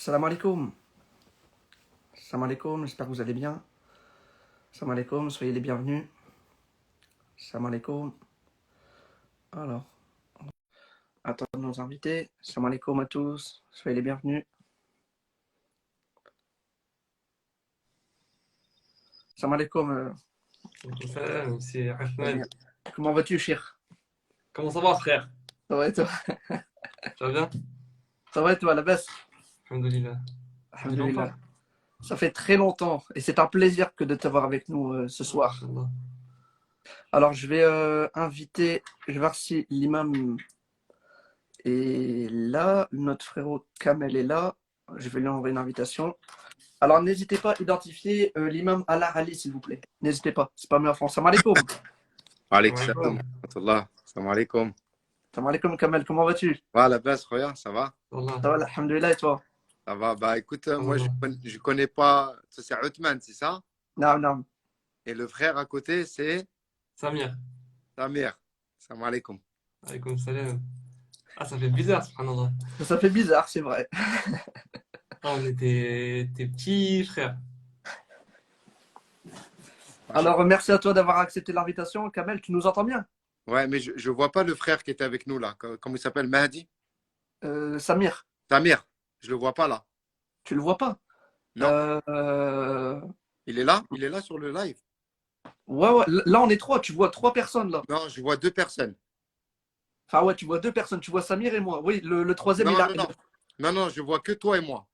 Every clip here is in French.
Salam alaikum. Salam alaikum, j'espère que vous allez bien. Salam alaikum, soyez les bienvenus. Salam alaikum. Alors, attendons nos invités. Salam alaikum à tous, soyez les bienvenus. Salam alaikum. Salam, c'est Ahmed. Comment vas-tu, Chir? Comment ça va, frère? Ça va et toi? Tu vas bien? Ça va et toi, la baisse? Alhamdoulilah. Ça fait longtemps? Alhamdulillah. Ça fait très longtemps et c'est un plaisir que de t'avoir avec nous ce soir. Inch'Allah. Alors, je vais inviter, je vais voir si l'imam est là, notre frérot Kamel est là. Je vais lui envoyer une invitation. Alors, n'hésitez pas à identifier l'imam Allah Ali, s'il vous plaît. N'hésitez pas, c'est pas mieux en France. Salam alaikum. Alaikum Salam salam. alaikum. Rahmatullah. Salam alaikum. Salam alaikum, Kamel. Comment vas-tu? Va, la base, regarde, ça va? Wallah. Ça va, alhamdulillah, et toi? Ça va. Bah écoute, moi Wallah. je connais pas. Ça, c'est Uthman, c'est ça? Non, non. Et le frère à côté, c'est Samir. Samir. Salam alaikum. Alaykoum salam. Ah, ça fait bizarre, subhanallah. Ça fait bizarre, c'est vrai. Ah, on était tes petits frères. Alors, merci à toi d'avoir accepté l'invitation. Kamel, tu nous entends bien? Ouais, mais je vois pas le frère qui était avec nous là. Comment il s'appelle? Mahdi? Samir, Samir. Je le vois pas là. tu le vois pas? Non. Euh, Il est là? Il est là sur le live? Ouais, ouais. Là, on est trois. Tu vois trois personnes, là. Non, je vois deux personnes. Enfin, ouais, tu vois deux personnes. Tu vois Samir et moi. Oui, le troisième, Non, il a... non, non. Non, non, je vois que toi et moi.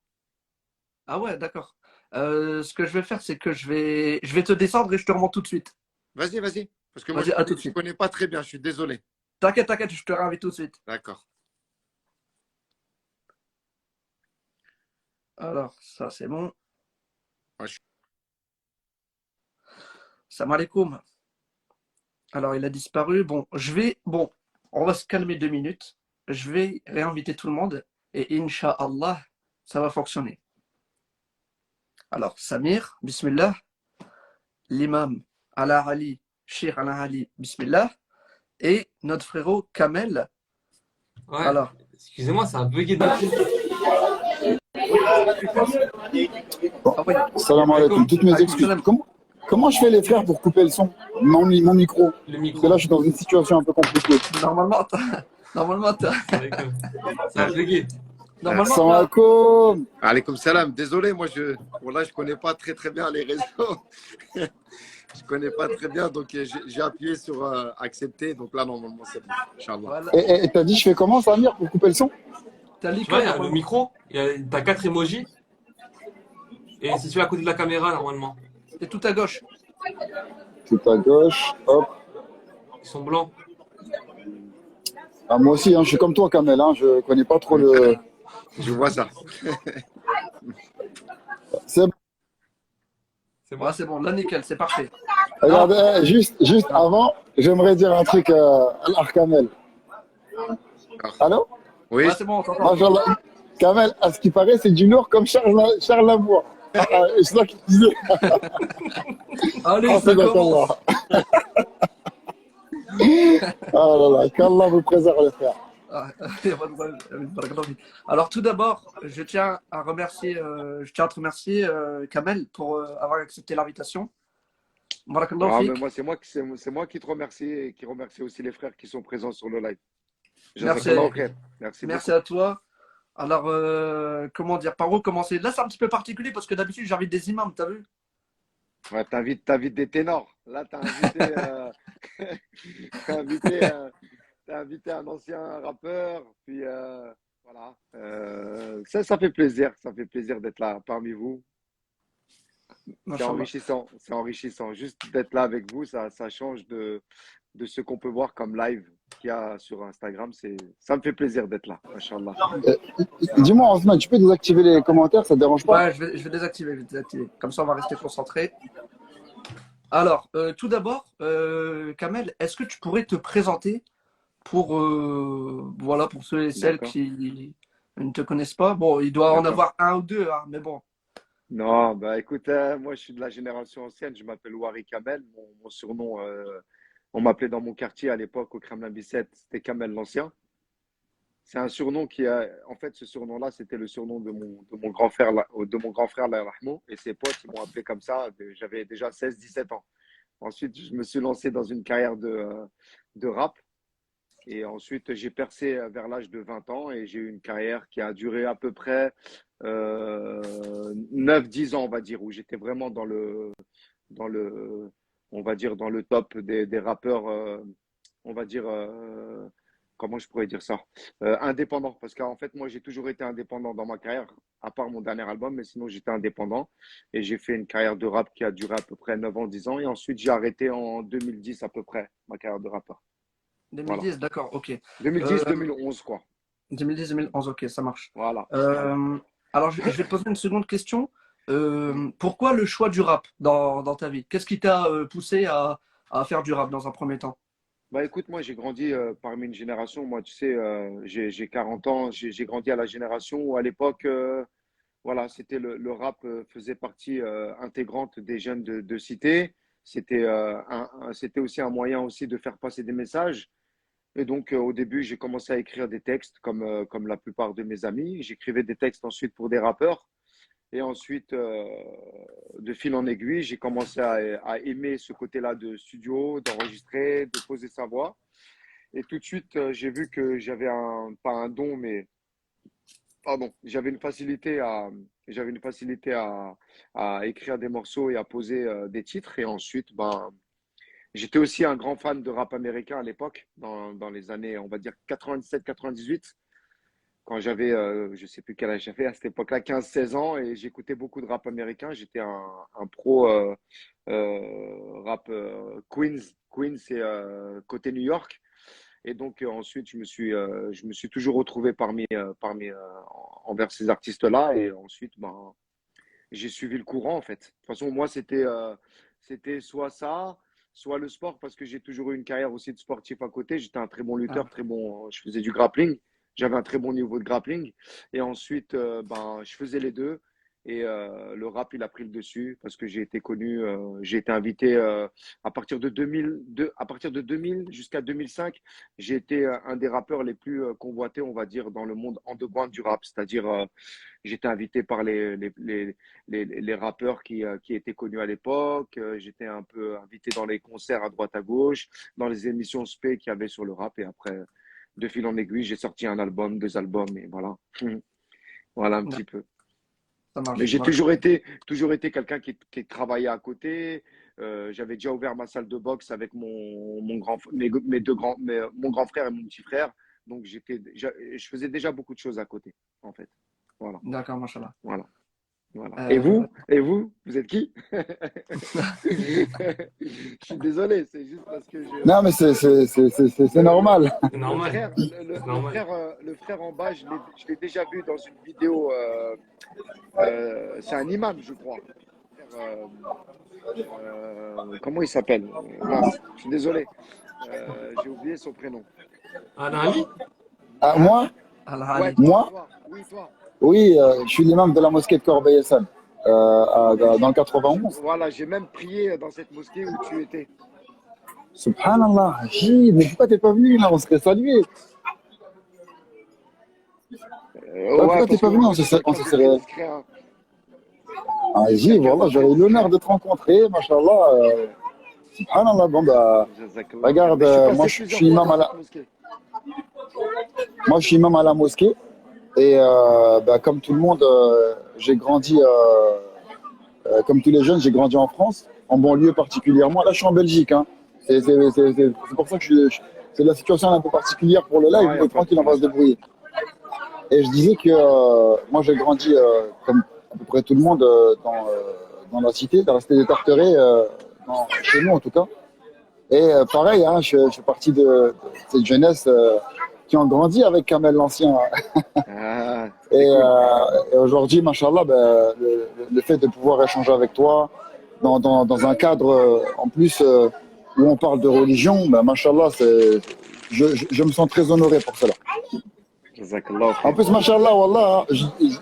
Ah ouais, d'accord. Ce que je vais faire, c'est que je vais te descendre et je te remonte tout de suite. Vas-y, vas-y. Parce que moi, Vas-y, à tout de je suite. connais pas très bien. Je suis désolé. T'inquiète, t'inquiète, je te réinvite tout de suite. D'accord. Alors, ça, c'est bon. Ouais, Salam alaikum. Alors, il a disparu. Bon, on va se calmer 2 minutes. Je vais réinviter tout le monde et Inch'Allah, ça va fonctionner. Alors, Samir, Bismillah. L'imam Ala Ali, Cheikh Ala Ali, Bismillah. Et notre frérot Kamel. Ouais, Alors, excusez-moi, ça a bugué d'un coup. ah ouais, Salam alaikum, toutes mes excuses. salam. Comment je fais les frères pour couper le son, mon micro? Le Parce micro. que là, je suis dans une situation un peu compliquée. Normalement, Alaykoum. Ça a bugué. normalement, Salam alaikum. Alaykoum salam. Désolé, moi je connais pas très très bien les réseaux. Je connais pas très bien, donc j'ai appuyé sur accepter. Donc là, normalement, c'est bon. Inch'Allah. voilà. Et t'as dit, je fais comment, Samir, pour couper le son? T'as Tu vois, il y a le l'icône, micro, t'as 4 emojis, et c'est celui à côté de la caméra, normalement. c'est tout à gauche. Tout à gauche, hop. Ils sont blancs. Ah, moi aussi, hein, je suis comme toi, Kamel, hein, je connais pas trop le... Je vois ça. C'est bon. C'est bon? Ouais, c'est bon, là, nickel, c'est parfait. Regarde, juste avant, j'aimerais dire un truc à Kamel. Allô? Oui. Ouais, c'est bon, on t'entend. Machallah. Kamel, à ce qui paraît, c'est du Nord comme Charles Lavoie. C'est ça qu'il disait. Allez, Ah, ça c'est commence. d'accord. Ah là là, qu'Allah vous préserve les frères. Ah, y a pas de problème. Alors tout d'abord, je tiens à te remercier Kamel pour avoir accepté l'invitation. Barakallahu Ah, mais fik. moi, c'est moi qui te remercie et qui remercie aussi les frères qui sont présents sur le live. Merci, Jazakallah khair. Merci merci beaucoup. à toi. Alors, comment dire, par où commencer? Là, c'est un petit peu particulier parce que d'habitude, j'invite des imams, t'as vu? Ouais, t'invites des ténors. Là, t'as invité, t'as invité un ancien rappeur. Puis voilà. Ça fait plaisir. Ça fait plaisir d'être là parmi vous. C'est Machallah. enrichissant. C'est enrichissant. Juste d'être là avec vous, ça change de ce qu'on peut voir comme live qu'il y a sur Instagram. Ça me fait plaisir d'être là. Machallah. Dis-moi, Othman, tu peux désactiver les commentaires, ça te dérange pas? Ouais, je vais désactiver. Comme ça, on va rester concentré. Alors, tout d'abord, Kamel, est-ce que tu pourrais te présenter pour, voilà, pour ceux et celles D'accord. qui ne te connaissent pas? Bon, il doit en D'accord. avoir un ou deux, hein, mais bon. Non, bah écoute, moi je suis de la génération ancienne, je m'appelle Wari Kamel, mon surnom, on m'appelait dans mon quartier à l'époque au Kremlin Bicêtre, c'était Kamel l'Ancien. C'est un surnom qui a, en fait, ce surnom-là, c'était le surnom de mon grand frère, de mon grand frère, Allah yarhamou, et ses potes, ils m'ont appelé comme ça. J'avais déjà 16, 17 ans. Ensuite, je me suis lancé dans une carrière de rap. Et ensuite, j'ai percé vers l'âge de 20 ans et j'ai eu une carrière qui a duré à peu près 9, 10 ans, on va dire, où j'étais vraiment dans le, on va dire, dans le top des rappeurs, on va dire, comment je pourrais dire ça? Indépendant. Parce qu'en fait, moi, j'ai toujours été indépendant dans ma carrière, à part mon dernier album, mais sinon, j'étais indépendant. Et j'ai fait une carrière de rap qui a duré à peu près 9 ans, 10 ans. Et ensuite, j'ai arrêté en 2010 à peu près, ma carrière de rappeur. Voilà. 2010, d'accord, ok. 2010-2011, quoi. 2010-2011, ok, ça marche. Voilà. Alors, je vais te poser une seconde question. Pourquoi le choix du rap dans ta vie? Qu'est-ce qui t'a poussé à faire du rap dans un premier temps? Bah écoute, moi j'ai grandi parmi une génération, moi tu sais, j'ai 40 ans, j'ai grandi à la génération où à l'époque, voilà, c'était le rap faisait partie intégrante des jeunes de cité. C'était c'était aussi un moyen aussi de faire passer des messages. Et donc au début, j'ai commencé à écrire des textes comme la plupart de mes amis. J'écrivais des textes ensuite pour des rappeurs. Et ensuite, de fil en aiguille, j'ai commencé à aimer ce côté-là de studio, d'enregistrer, de poser sa voix. Et tout de suite, j'ai vu que j'avais pas un don, mais pardon, j'avais une facilité à écrire des morceaux et à poser des titres. Et ensuite, ben, j'étais aussi un grand fan de rap américain à l'époque, dans les années, on va dire 97-98 quand j'avais, je sais plus quel âge j'avais à cette époque-là, 15, 16 ans, et j'écoutais beaucoup de rap américain. J'étais un pro rap Queens, c'est côté New York. Et donc ensuite, je me suis toujours retrouvé envers ces artistes-là. Et ensuite, ben, j'ai suivi le courant en fait. De toute façon, moi, c'était soit ça, soit le sport, parce que j'ai toujours eu une carrière aussi de sportif à côté. J'étais un très bon lutteur, Ah, très bon. Je faisais du grappling. J'avais un très bon niveau de grappling. Et ensuite, ben, je faisais les deux. Et le rap, il a pris le dessus parce que j'ai été connu, j'ai été invité à partir de 2002, à partir de 2000 jusqu'à 2005. J'ai été un des rappeurs les plus convoités, on va dire, dans le monde underground du rap. C'est-à-dire, j'étais invité par les rappeurs qui étaient connus à l'époque. J'étais un peu invité dans les concerts à droite à gauche, dans les émissions spé qu'il y avait sur le rap. Et après, de fil en aiguille, j'ai sorti un album, 2 albums, et voilà. Voilà un non, petit peu. ça Mais marche. j'ai toujours été quelqu'un qui travaillait à côté. J'avais déjà ouvert ma salle de boxe avec mon grand frère et mon petit frère. Donc, je faisais déjà beaucoup de choses à côté, en fait. Voilà, D'accord, machallah. voilà. Voilà. Et Euh, vous? Et vous? Vous êtes qui? Je suis désolé, c'est juste parce que Non, mais c'est normal. C'est normal. C'est normal. le frère en bas, je l'ai déjà vu dans une vidéo. C'est un imam, je crois. Comment il s'appelle? Mince, je suis désolé. J'ai oublié son prénom. Ah, Ali? Ah, Hein? Ouais, Al-Ali. moi, Oui, toi. oui, je suis l'imam de la mosquée de Corbeil-Essonne, dans le 91. Voilà, j'ai même prié dans cette mosquée où tu étais. Subhanallah, mais pourquoi t'es pas venu là? On serait salué. Ouais, Ouais, pourquoi t'es parce que pas venu? moi, je suis On quelqu'un se de très serait. discret. Hein. Ah, Je suis quelqu'un de voilà, très j'aurais eu l'honneur discret. de te rencontrer, machallah. Subhanallah, bon bah, Jazakallah khair. regarde, Mais je suis moi passé je plusieurs suis fois imam dans à la, cette mosquée. moi je suis imam à la mosquée et bah, comme tout le monde, j'ai grandi, comme tous les jeunes, j'ai grandi en France, en banlieue particulièrement. Là, je suis en Belgique, hein. C'est pour ça que c'est la situation un peu particulière pour le live, Non, il n'y a mais pas de tranquille, on va problème. se débrouiller. Et je disais que moi, j'ai grandi, comme à peu près tout le monde, dans la cité, dans la cité des Tarterets, chez nous en tout cas. Et pareil, hein, je fais partie de cette jeunesse qui ont grandi avec Kamel l'Ancien. Ah, Et, c'est cool. aujourd'hui, machallah, ben, le fait de pouvoir échanger avec toi dans un cadre en plus où on parle de religion, ben, machallah, je me sens très honoré pour cela. Jazakallah En khair. plus, machallah, wallah,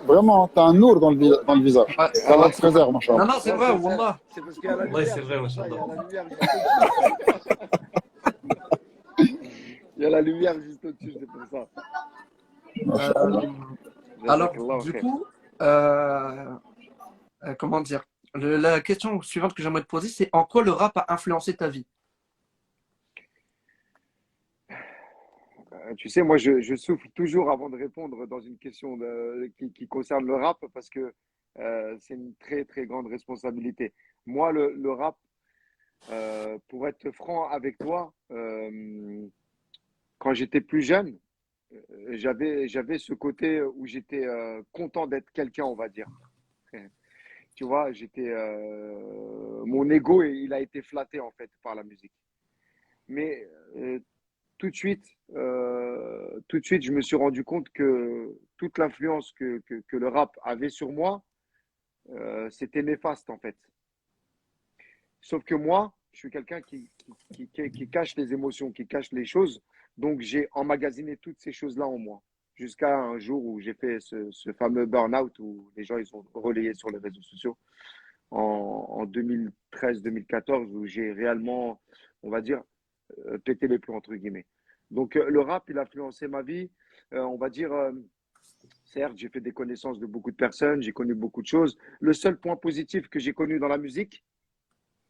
vraiment, t'as un nour dans le visage. Ouais, Allah Ah, te préserve, machallah. non, non, c'est non, vrai, c'est vrai. Wallah. C'est parce qu'il y a la Ouais, c'est lumière, vrai, c'est pour ça. Il y machallah. a la lumière juste au-dessus. Il y a la lumière juste au-dessus, c'est pour ça. Euh, alors, Jazakallah du khair. coup, comment dire, la question suivante que j'aimerais te poser, c'est en quoi le rap a influencé ta vie? Tu sais, moi, je souffle toujours avant de répondre dans une question qui concerne le rap parce que c'est une très, très grande responsabilité. Moi, le rap, pour être franc avec toi, quand j'étais plus jeune, j'avais ce côté où j'étais content d'être quelqu'un, on va dire. Tu vois, mon ego, il a été flatté en fait par la musique. Mais tout de suite, tout de suite, je me suis rendu compte que toute l'influence que le rap avait sur moi, c'était néfaste en fait. Sauf que moi, je suis quelqu'un qui cache les émotions, qui cache les choses. Donc, j'ai emmagasiné toutes ces choses-là en moi. Jusqu'à un jour où j'ai fait ce fameux burn-out où les gens ils ont relayé sur les réseaux sociaux en 2013-2014, où j'ai réellement, on va dire, pété les plombs, entre guillemets. Donc, le rap, il a influencé ma vie. On va dire, certes, j'ai fait des connaissances de beaucoup de personnes, j'ai connu beaucoup de choses. Le seul point positif que j'ai connu dans la musique,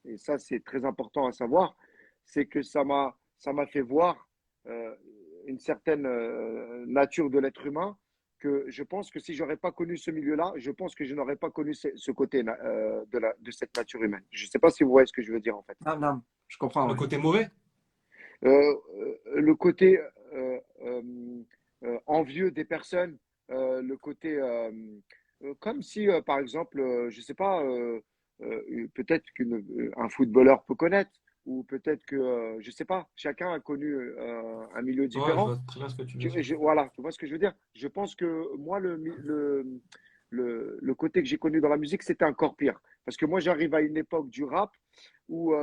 et ça c'est très important à savoir, c'est que ça m'a fait voir euh, une certaine nature de l'être humain que je pense que si j'aurais pas connu ce milieu-là, je pense que je n'aurais pas connu ce côté de cette nature humaine. Je ne sais pas si vous voyez ce que je veux dire en fait. Ah, non, je comprends, Le ouais. côté mauvais? Le côté envieux des personnes, le côté comme si, par exemple, je sais pas, peut-être qu'un footballeur peut connaître, ou peut-être que, je sais pas, chacun a connu un milieu Ouais, je différent. vois très bien ce que tu veux dire. Voilà, tu vois ce que je veux dire? Je pense que moi, le côté que j'ai connu dans la musique, c'était encore pire. Parce que moi, j'arrive à une époque du rap où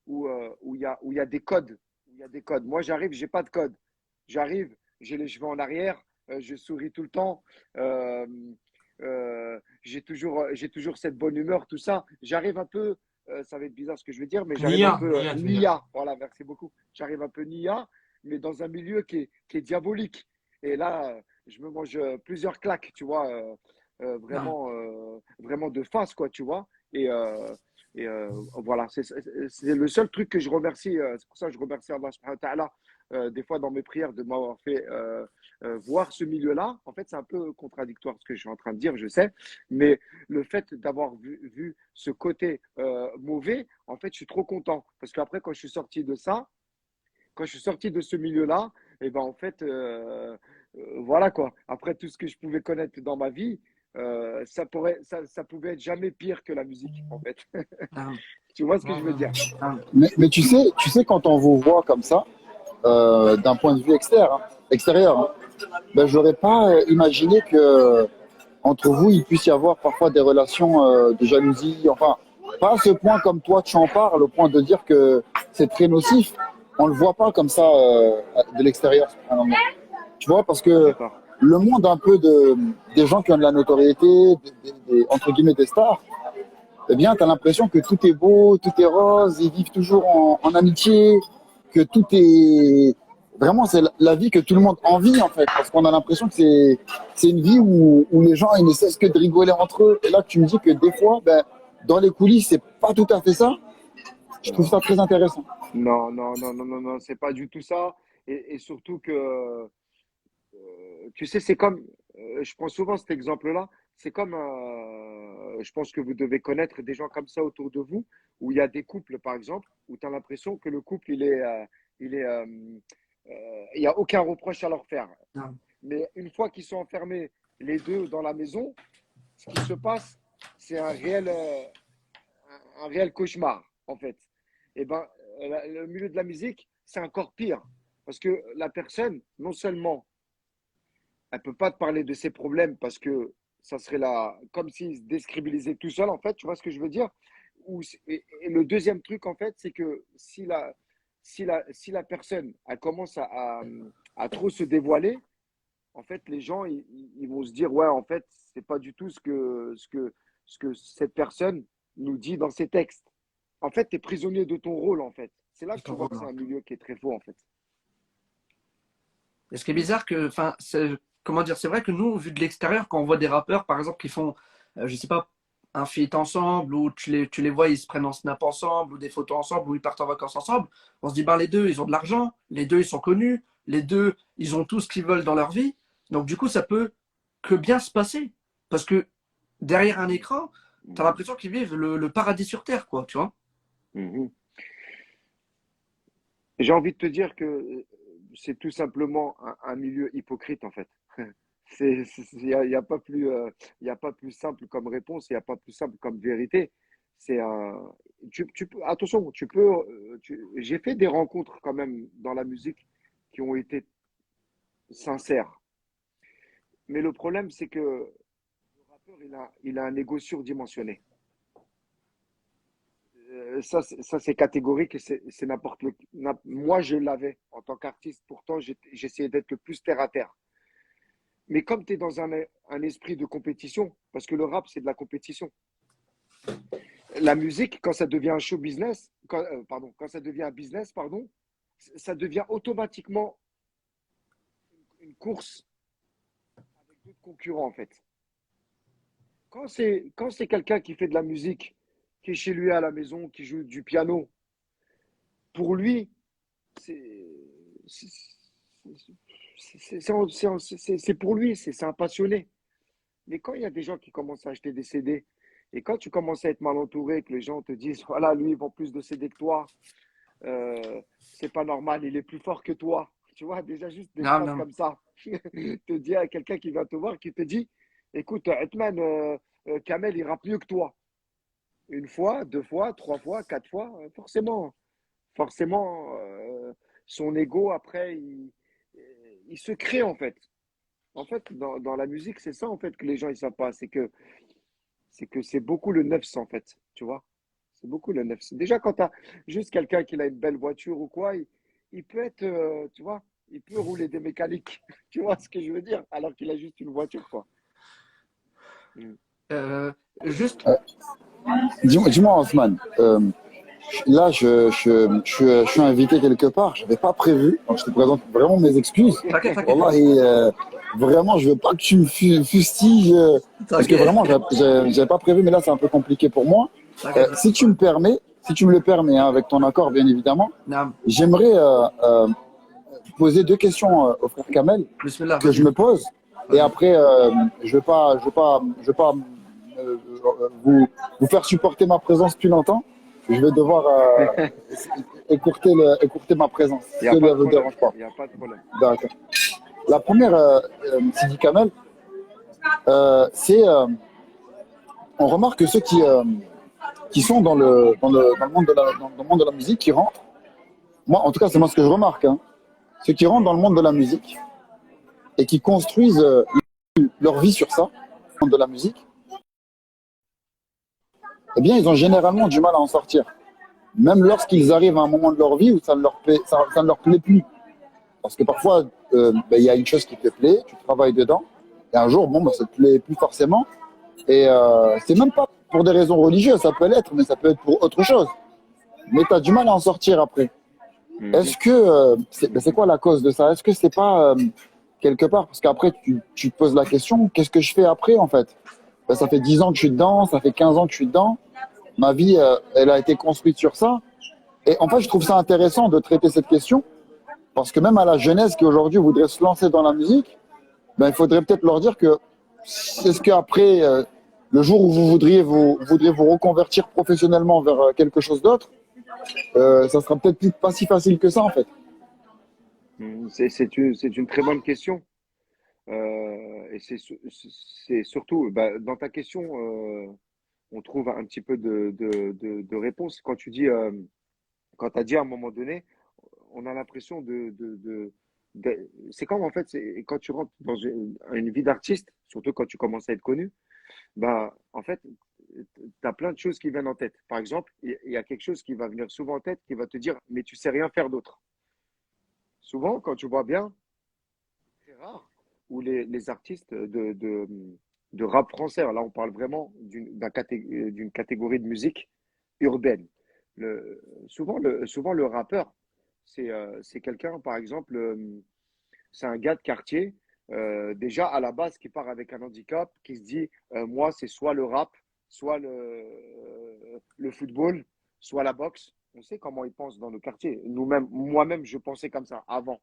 où il y a des codes. Il y a des codes. Moi, j'arrive, j'ai pas de code. J'arrive, j'ai les cheveux en arrière, je souris tout le temps, euh, j'ai toujours cette bonne humeur, tout ça. J'arrive un peu, ça va être bizarre ce que je vais dire, mais j'arrive un Nia, peu Nia, tu veux dire. nia. Voilà, merci beaucoup. J'arrive un peu nia, mais dans un milieu qui est diabolique. Et là, je me mange plusieurs claques, tu vois, Non, vraiment de face, quoi, tu vois. Et voilà, c'est le seul truc que je remercie. C'est pour ça que je remercie Allah subhanahu wa ta'ala des fois dans mes prières de m'avoir fait voir ce milieu-là. En fait, c'est un peu contradictoire ce que je suis en train de dire, je sais. Mais le fait d'avoir vu ce côté mauvais, en fait, je suis trop content. Parce qu'après, quand je suis sorti de ça, quand je suis sorti de ce milieu-là, et ben en fait, voilà quoi. Après tout ce que je pouvais connaître dans ma vie, ça pouvait être jamais pire que la musique, en fait. non, Tu vois ce que Ouais, je veux ouais, dire? ouais. non. Mais tu sais, quand on vous voit comme ça, d'un point de vue extérieur, hein, ben, j'aurais pas imaginé que entre vous, il puisse y avoir parfois des relations de jalousie. Enfin, pas à ce point comme toi, tu en parles, au point de dire que c'est très nocif. On le voit pas comme ça de l'extérieur. Tu vois, parce que D'accord. le monde un peu des gens qui ont de la notoriété, entre guillemets des stars, eh bien, tu as l'impression que tout est beau, tout est rose, ils vivent toujours en amitié, que tout est... Vraiment, c'est la vie que tout le monde envie, en fait, parce qu'on a l'impression que c'est une vie où les gens, ils ne cessent que de rigoler entre eux. Et là, tu me dis que des fois, ben, dans les coulisses, c'est pas tout à fait ça. Je trouve Non. ça très intéressant. Non, non, non, non, non, non, c'est pas du tout ça. Et surtout que tu sais, c'est comme, je prends souvent cet exemple-là, c'est comme, je pense que vous devez connaître des gens comme ça autour de vous, où il y a des couples, par exemple, où tu as l'impression que le couple, il n'y a aucun reproche à leur faire. Non. Mais une fois qu'ils sont enfermés, les deux dans la maison, ce qui se passe, c'est un réel cauchemar, en fait. Et ben, le milieu de la musique, c'est encore pire. Parce que la personne, non seulement elle peut pas te parler de ses problèmes parce que ça serait là comme s'il se décrédibilisait tout seul, en fait, tu vois ce que je veux dire? Et le deuxième truc, en fait, c'est que si la personne, elle commence à trop se dévoiler, en fait, les gens, ils vont se dire, ouais, en fait, c'est pas du tout ce que cette personne nous dit dans ses textes. En fait, tu es prisonnier de ton rôle, en fait. C'est là C'est que tu ton vois rôle, que c'est hein. un milieu qui est très faux, en fait. Et ce qui est bizarre, que, enfin, comment dire, c'est vrai que nous, vu de l'extérieur, quand on voit des rappeurs, par exemple, qui font, je sais pas, un feat ensemble, ou tu les vois, ils se prennent en snap ensemble, ou des photos ensemble, ou ils partent en vacances ensemble, on se dit, ben, les deux, ils ont de l'argent, les deux, ils sont connus, les deux, ils ont tout ce qu'ils veulent dans leur vie. Donc, du coup, ça peut que bien se passer. Parce que derrière un écran, tu as l'impression qu'ils vivent le paradis sur Terre, quoi, tu vois. Mhm. J'ai envie de te dire que c'est tout simplement un milieu hypocrite, en fait. Y a pas plus, y a pas plus simple comme réponse, il n'y a pas plus simple comme vérité. C'est, attention, j'ai fait des rencontres quand même dans la musique qui ont été sincères. Mais le problème, c'est que le rappeur, il a un ego surdimensionné. Ça, c'est catégorique et c'est moi, je l'avais en tant qu'artiste. Pourtant, j'essayais d'être le plus terre à terre. Mais comme tu es dans un esprit de compétition, parce que le rap, c'est de la compétition. La musique, quand ça devient un show business, quand ça devient un business, pardon, ça devient automatiquement une course avec d'autres concurrents, en fait. Quand c'est quelqu'un qui fait de la musique, qui est chez lui à la maison, qui joue du piano, pour lui, c'est c'est c'est pour lui, c'est un passionné. Mais quand il y a des gens qui commencent à acheter des CD, et quand tu commences à être mal entouré, que les gens te disent, voilà, lui, il vend plus de CD que toi, c'est pas normal, il est plus fort que toi. Tu vois, déjà juste des Non, phrases non. comme ça. Te dire à quelqu'un qui vient te voir, qui te dit, écoute, Hetman, Kamel, il rappe mieux que toi. Une fois, deux fois, trois fois, quatre fois, forcément, son ego, après, il se crée, en fait. En fait, dans la musique, c'est ça, en fait, que les gens, ils savent pas. C'est que c'est beaucoup le 900, en fait, tu vois. C'est beaucoup le 900. Déjà, quand tu as juste quelqu'un qui a une belle voiture ou quoi, il peut être, tu vois, il peut rouler des mécaniques. Tu vois ce que je veux dire? Alors qu'il a juste une voiture, quoi. Mm. Euh, juste, Dis-moi, Othman, là, je suis invité quelque part, je n'avais pas prévu, donc je te présente vraiment mes excuses. t'inquiète, t'inquiète, Wallahi, vraiment, je veux pas que tu me fustiges, parce que t'inquiète, vraiment, j'avais pas prévu, mais là, c'est un peu compliqué pour moi. t'inquiète. Si tu me permets, si tu me le permets, hein, avec ton accord, bien évidemment, Non, j'aimerais poser deux questions au frère Kamel bismillah, que je vas-y, me pose, et vas-y. après, je vais pas euh, vous faire supporter ma présence plus longtemps. Je vais devoir écourter ma présence, Il n'y si a ça pas ne de vous problème. dérange pas. Il n'y a pas de problème. D'accord. La première, Sidi Kamel, c'est on remarque que ceux qui sont dans le monde dans le monde de la musique, qui rentrent, moi en tout cas c'est moi ce que je remarque, hein, ceux qui rentrent dans le monde de la musique et qui construisent leur vie sur ça, le monde de la musique, eh bien ils ont généralement du mal à en sortir. Même lorsqu'ils arrivent à un moment de leur vie où ça ne leur plaît plus. Parce que parfois, il y a une chose qui te plaît, tu travailles dedans, et un jour, bon, ça te plaît plus forcément. Et c'est même pas pour des raisons religieuses, ça peut l'être, mais ça peut être pour autre chose. Mais tu as du mal à en sortir après. Mhm. Est-ce que c'est quoi la cause de ça? Est-ce que c'est pas quelque part, parce qu'après tu te poses la question, qu'est-ce que je fais après en fait? Ça fait 10 ans que je suis dedans, ça fait 15 ans que je suis dedans. Ma vie, elle a été construite sur ça. Et en fait, je trouve ça intéressant de traiter cette question, parce que même à la jeunesse qui aujourd'hui voudrait se lancer dans la musique, ben, il faudrait peut-être leur dire que est-ce qu'après, le jour où vous voudriez vous reconvertir professionnellement vers quelque chose d'autre, ça sera peut-être pas si facile que ça en fait. C'est une très bonne question. Et c'est surtout, bah, dans ta question, on trouve un petit peu de réponse. Quand tu as dit à un moment donné, on a l'impression c'est comme en fait, quand tu rentres dans une vie d'artiste, surtout quand tu commences à être connu, bah, en fait, tu as plein de choses qui viennent en tête. Par exemple, il y a quelque chose qui va venir souvent en tête qui va te dire, mais tu sais rien faire d'autre. Souvent, quand tu vois bien, c'est rare où les artistes de rap français, là on parle vraiment d'une catégorie de musique urbaine. Souvent le rappeur, c'est quelqu'un, par exemple, c'est un gars de quartier déjà à la base qui part avec un handicap, qui se dit moi c'est soit le rap, soit le football, soit la boxe. On sait comment ils pensent dans nos quartiers. Nous-mêmes, moi-même, je pensais comme ça avant.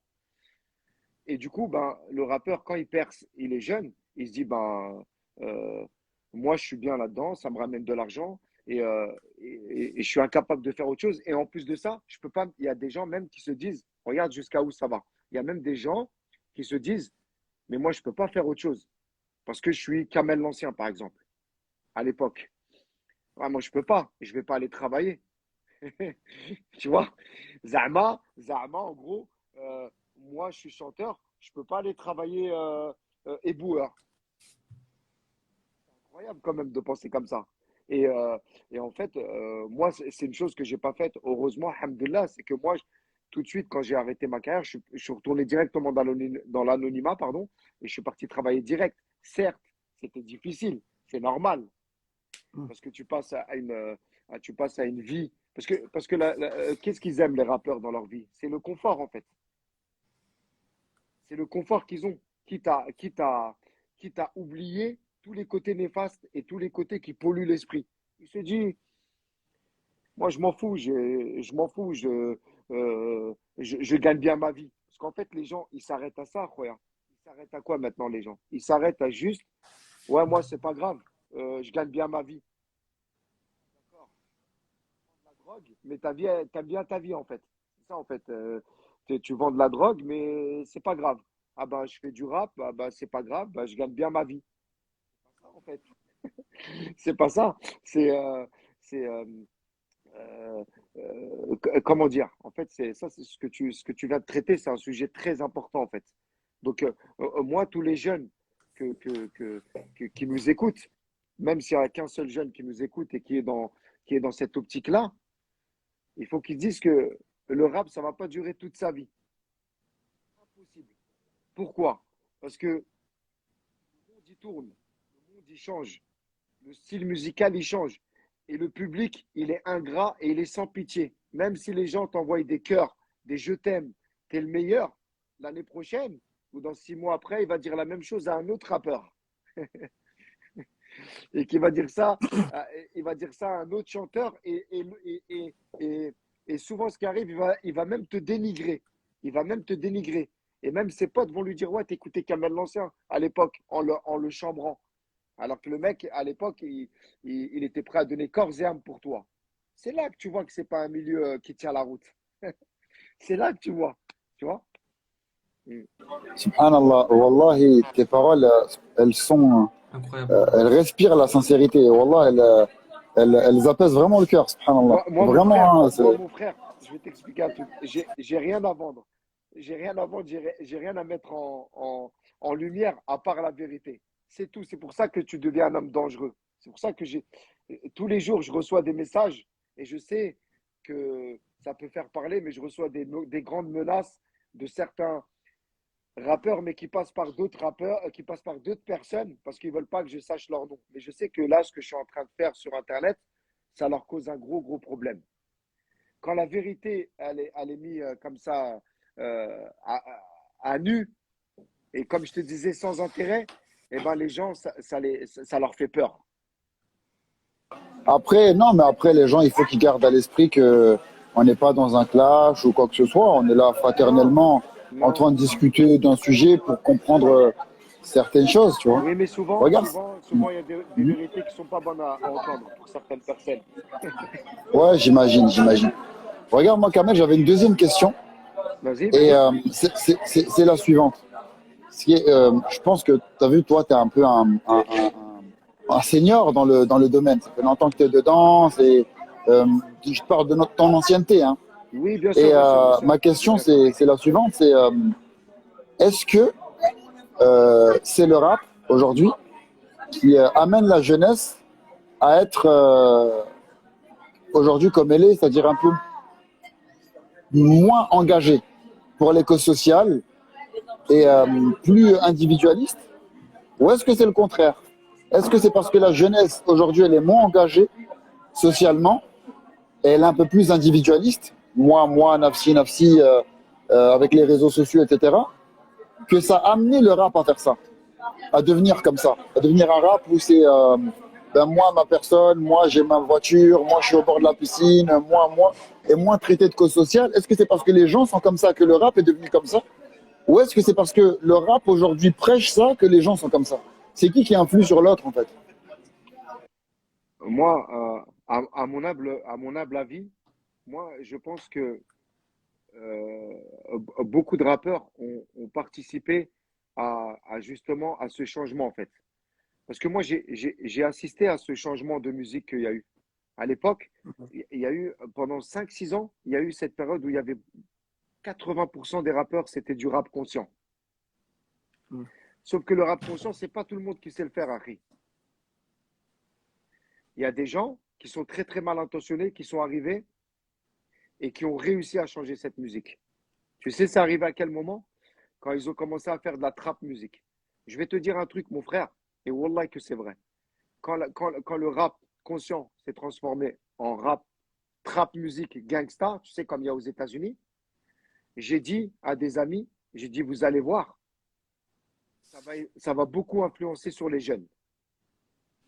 Et du coup, ben, le rappeur, quand il perce, il est jeune, il se dit, ben, euh, moi, je suis bien là-dedans, ça me ramène de l'argent et je suis incapable de faire autre chose. Et en plus de ça, je peux pas. Il y a des gens même qui se disent, regarde jusqu'à où ça va. Il y a même des gens qui se disent, mais moi, je peux pas faire autre chose parce que je suis Kamel l'Ancien, par exemple, à l'époque. Ah, moi, je peux pas, je vais pas aller travailler. Tu vois? En gros, moi, je suis chanteur, je peux pas aller travailler éboueur. Incroyable quand même de penser comme ça. Et, euh, et en fait, moi, c'est une chose que j'ai pas faite. Heureusement, alhamdoulilah, c'est que moi, tout de suite, quand j'ai arrêté ma carrière, je suis retourné directement dans l'anonymat, pardon, et je suis parti travailler direct. Certes, c'était difficile, c'est normal, parce que tu passes à une vie. Parce que qu'est-ce qu'ils aiment les rappeurs dans leur vie? C'est le confort en fait. C'est le confort qu'ils ont, quitte à oublier tous les côtés néfastes et tous les côtés qui polluent l'esprit. Il se dit, moi je m'en fous, je m'en fous, je gagne bien ma vie. Parce qu'en fait les gens, ils s'arrêtent à ça, quoi. Ils s'arrêtent à quoi maintenant les gens? Ils s'arrêtent à juste, ouais moi c'est pas grave, je gagne bien ma vie. D'accord. La drogue, mais t'aimes bien ta vie en fait. C'est ça en fait. Tu vends de la drogue, mais c'est pas grave. Ah bah je fais du rap, ah bah c'est pas grave, bah, je gagne bien ma vie. C'est ça, en fait. C'est pas ça. C'est c'est comment dire? En fait, c'est ça, c'est ce que tu viens de traiter, c'est un sujet très important en fait. Donc moi, tous les jeunes qui nous écoutent, même s'il n'y a qu'un seul jeune qui nous écoute et qui est dans cette optique-là, il faut qu'ils disent que le rap, ça ne va pas durer toute sa vie. Impossible. Pourquoi? Parce que le monde il tourne, le monde il change, le style musical il change, et le public il est ingrat et il est sans pitié. Même si les gens t'envoient des cœurs, des je t'aime, t'es le meilleur, l'année prochaine ou dans 6 mois après, il va dire la même chose à un autre rappeur et qui va dire ça, il va dire ça à un autre chanteur et souvent ce qui arrive, il va même te dénigrer. Il va même te dénigrer. Et même ses potes vont lui dire, ouais, t'écoutais Kamel l'Ancien à l'époque en le chambrant. Alors que le mec, à l'époque, il était prêt à donner corps et âme pour toi. C'est là que tu vois que c'est pas un milieu qui tient la route. C'est là que tu vois. Tu vois? Mm. Subhanallah, Wallahi, tes paroles, Incroyable. elles respirent la sincérité. Wallah, elles apaisent vraiment le cœur, subhanallah. Vraiment, hein, Moi, mon frère, je vais t'expliquer un truc. J'ai rien à vendre. J'ai rien à vendre, j'ai rien à mettre en lumière à part la vérité. C'est tout. C'est pour ça que tu deviens un homme dangereux. C'est pour ça que tous les jours, je reçois des messages et je sais que ça peut faire parler, mais je reçois des grandes menaces de certains rappeurs, mais qui passent par d'autres rappeurs, qui passent par d'autres personnes parce qu'ils veulent pas que je sache leur nom. Mais je sais que là, ce que je suis en train de faire sur Internet, ça leur cause un gros problème. Quand la vérité, elle est mise comme ça à nu, et comme je te disais, sans intérêt, eh ben les gens, ça leur fait peur. après, non, mais après, les gens, il faut qu'ils gardent à l'esprit que on n'est pas dans un clash ou quoi que ce soit. On est là Non, fraternellement en train non. de discuter d'un sujet pour comprendre certaines choses, tu vois. Oui, mais Regarde. souvent, il y a des vérités qui sont pas bonnes à entendre pour certaines personnes. Ouais, j'imagine. Regarde, moi, Kamel, j'avais une deuxième question Vas-y, et vas-y. c'est la suivante. Je pense que tu as vu, toi, tu es un peu un senior dans le domaine. Ça fait longtemps que tu es dedans. Je parle de ton ancienneté, hein. Oui, bien sûr, Et bien sûr, bien sûr. ma Je suis question, d'accord. c'est la suivante, est-ce que c'est le rap aujourd'hui qui amène la jeunesse à être aujourd'hui comme elle est, c'est-à-dire un peu moins engagée pour l'éco-social et plus individualiste, ou est-ce que c'est le contraire? Est-ce que c'est parce que la jeunesse aujourd'hui elle est moins engagée socialement et elle est un peu plus individualiste, moi, nafsi, avec les réseaux sociaux, etc. que ça a amené le rap à faire ça, à devenir comme ça, à devenir un rap où c'est ben moi, ma personne, moi j'ai ma voiture, moi je suis au bord de la piscine, moi, et moins traité de cause sociale. Est-ce que c'est parce que les gens sont comme ça que le rap est devenu comme ça? Ou est-ce que c'est parce que le rap aujourd'hui prêche ça que les gens sont comme ça? C'est qui influe sur l'autre en fait? Moi, à mon humble avis, moi, je pense que beaucoup de rappeurs ont participé justement à ce changement en fait. Parce que moi, j'ai assisté à ce changement de musique qu'il y a eu. À l'époque, il y a eu, pendant 5 6 ans, il y a eu cette période où il y avait 80% des rappeurs, c'était du rap conscient. Mm. Sauf que le rap conscient, c'est pas tout le monde qui sait le faire, Harry. Il y a des gens qui sont très très mal intentionnés, qui sont arrivés et qui ont réussi à changer cette musique. Tu sais, c'est arrivé à quel moment? Quand ils ont commencé à faire de la trap musique. Je vais te dire un truc, mon frère, et wallah que c'est vrai. Quand le rap conscient s'est transformé en rap, trap musique, gangsta, tu sais, comme il y a aux États-Unis, j'ai dit à des amis, j'ai dit, vous allez voir, ça va beaucoup influencer sur les jeunes.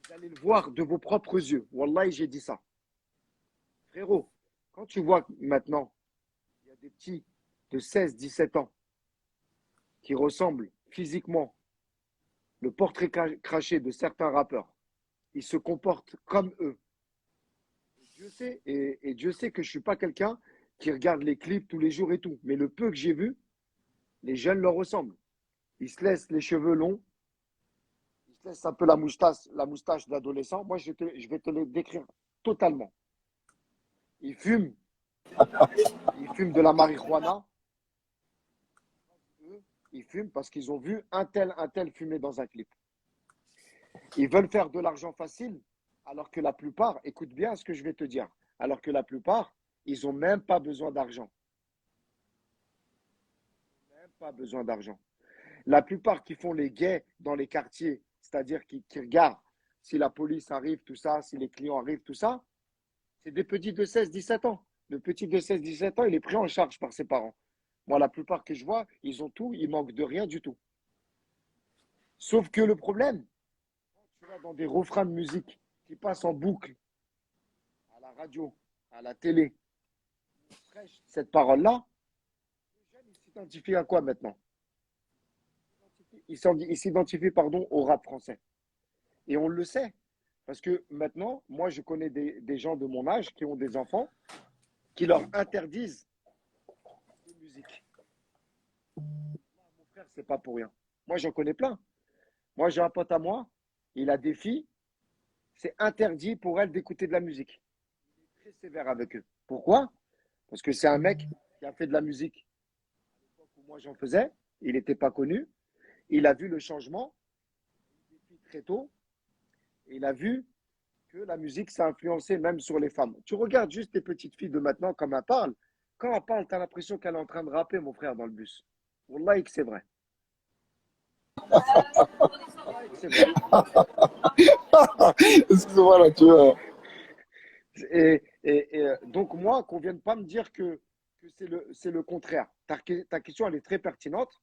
Vous allez le voir de vos propres yeux. Wallah, j'ai dit ça. Frérot, quand tu vois maintenant, il y a des petits de 16 17 ans qui ressemblent physiquement le portrait craché de certains rappeurs, ils se comportent comme eux. Et Dieu sait que je ne suis pas quelqu'un qui regarde les clips tous les jours et tout. Mais le peu que j'ai vu, les jeunes leur ressemblent. Ils se laissent les cheveux longs, ils se laissent un peu la moustache d'adolescent. Moi, je vais te le décrire totalement. Ils fument, ils fument de la marijuana. Eux, ils fument parce qu'ils ont vu un tel fumer dans un clip. Ils veulent faire de l'argent facile, alors que la plupart, écoute bien ce que je vais te dire, alors que la plupart, ils n'ont même pas besoin d'argent. Même pas besoin d'argent. La plupart qui font les gays dans les quartiers, c'est-à-dire qui regardent si la police arrive, tout ça, si les clients arrivent, tout ça, c'est des petits de 16 17 ans. Le petit de 16 17 ans, il est pris en charge par ses parents. Moi, la plupart que je vois, ils ont tout, ils manquent de rien du tout. Sauf que le problème, tu vas dans des refrains de musique qui passent en boucle à la radio, à la télé, cette parole-là, les jeunes, ils s'identifient à quoi maintenant? Ils s'identifient, pardon, au rap français. Et on le sait. Parce que maintenant, moi, je connais des gens de mon âge qui ont des enfants qui leur interdisent la musique. Mon frère, c'est pas pour rien. Moi, j'en connais plein. Moi, j'ai un pote à moi, il a des filles, c'est interdit pour elles d'écouter de la musique. Il est très sévère avec eux. Pourquoi? Parce que c'est un mec qui a fait de la musique à l'époque où moi j'en faisais, il n'était pas connu, il a vu le changement des filles très tôt, et il a vu que la musique, ça a influencé même sur les femmes. Tu regardes juste les petites filles de maintenant, comme elles parlent. Quand elles parlent, tu as l'impression qu'elle est en train de rapper, mon frère, dans le bus. Wallahi que c'est vrai. Wallahi que c'est vrai. Excuse-moi là, tu vois. Donc, moi, qu'on ne vienne pas me dire que c'est le contraire. Ta question, elle est très pertinente.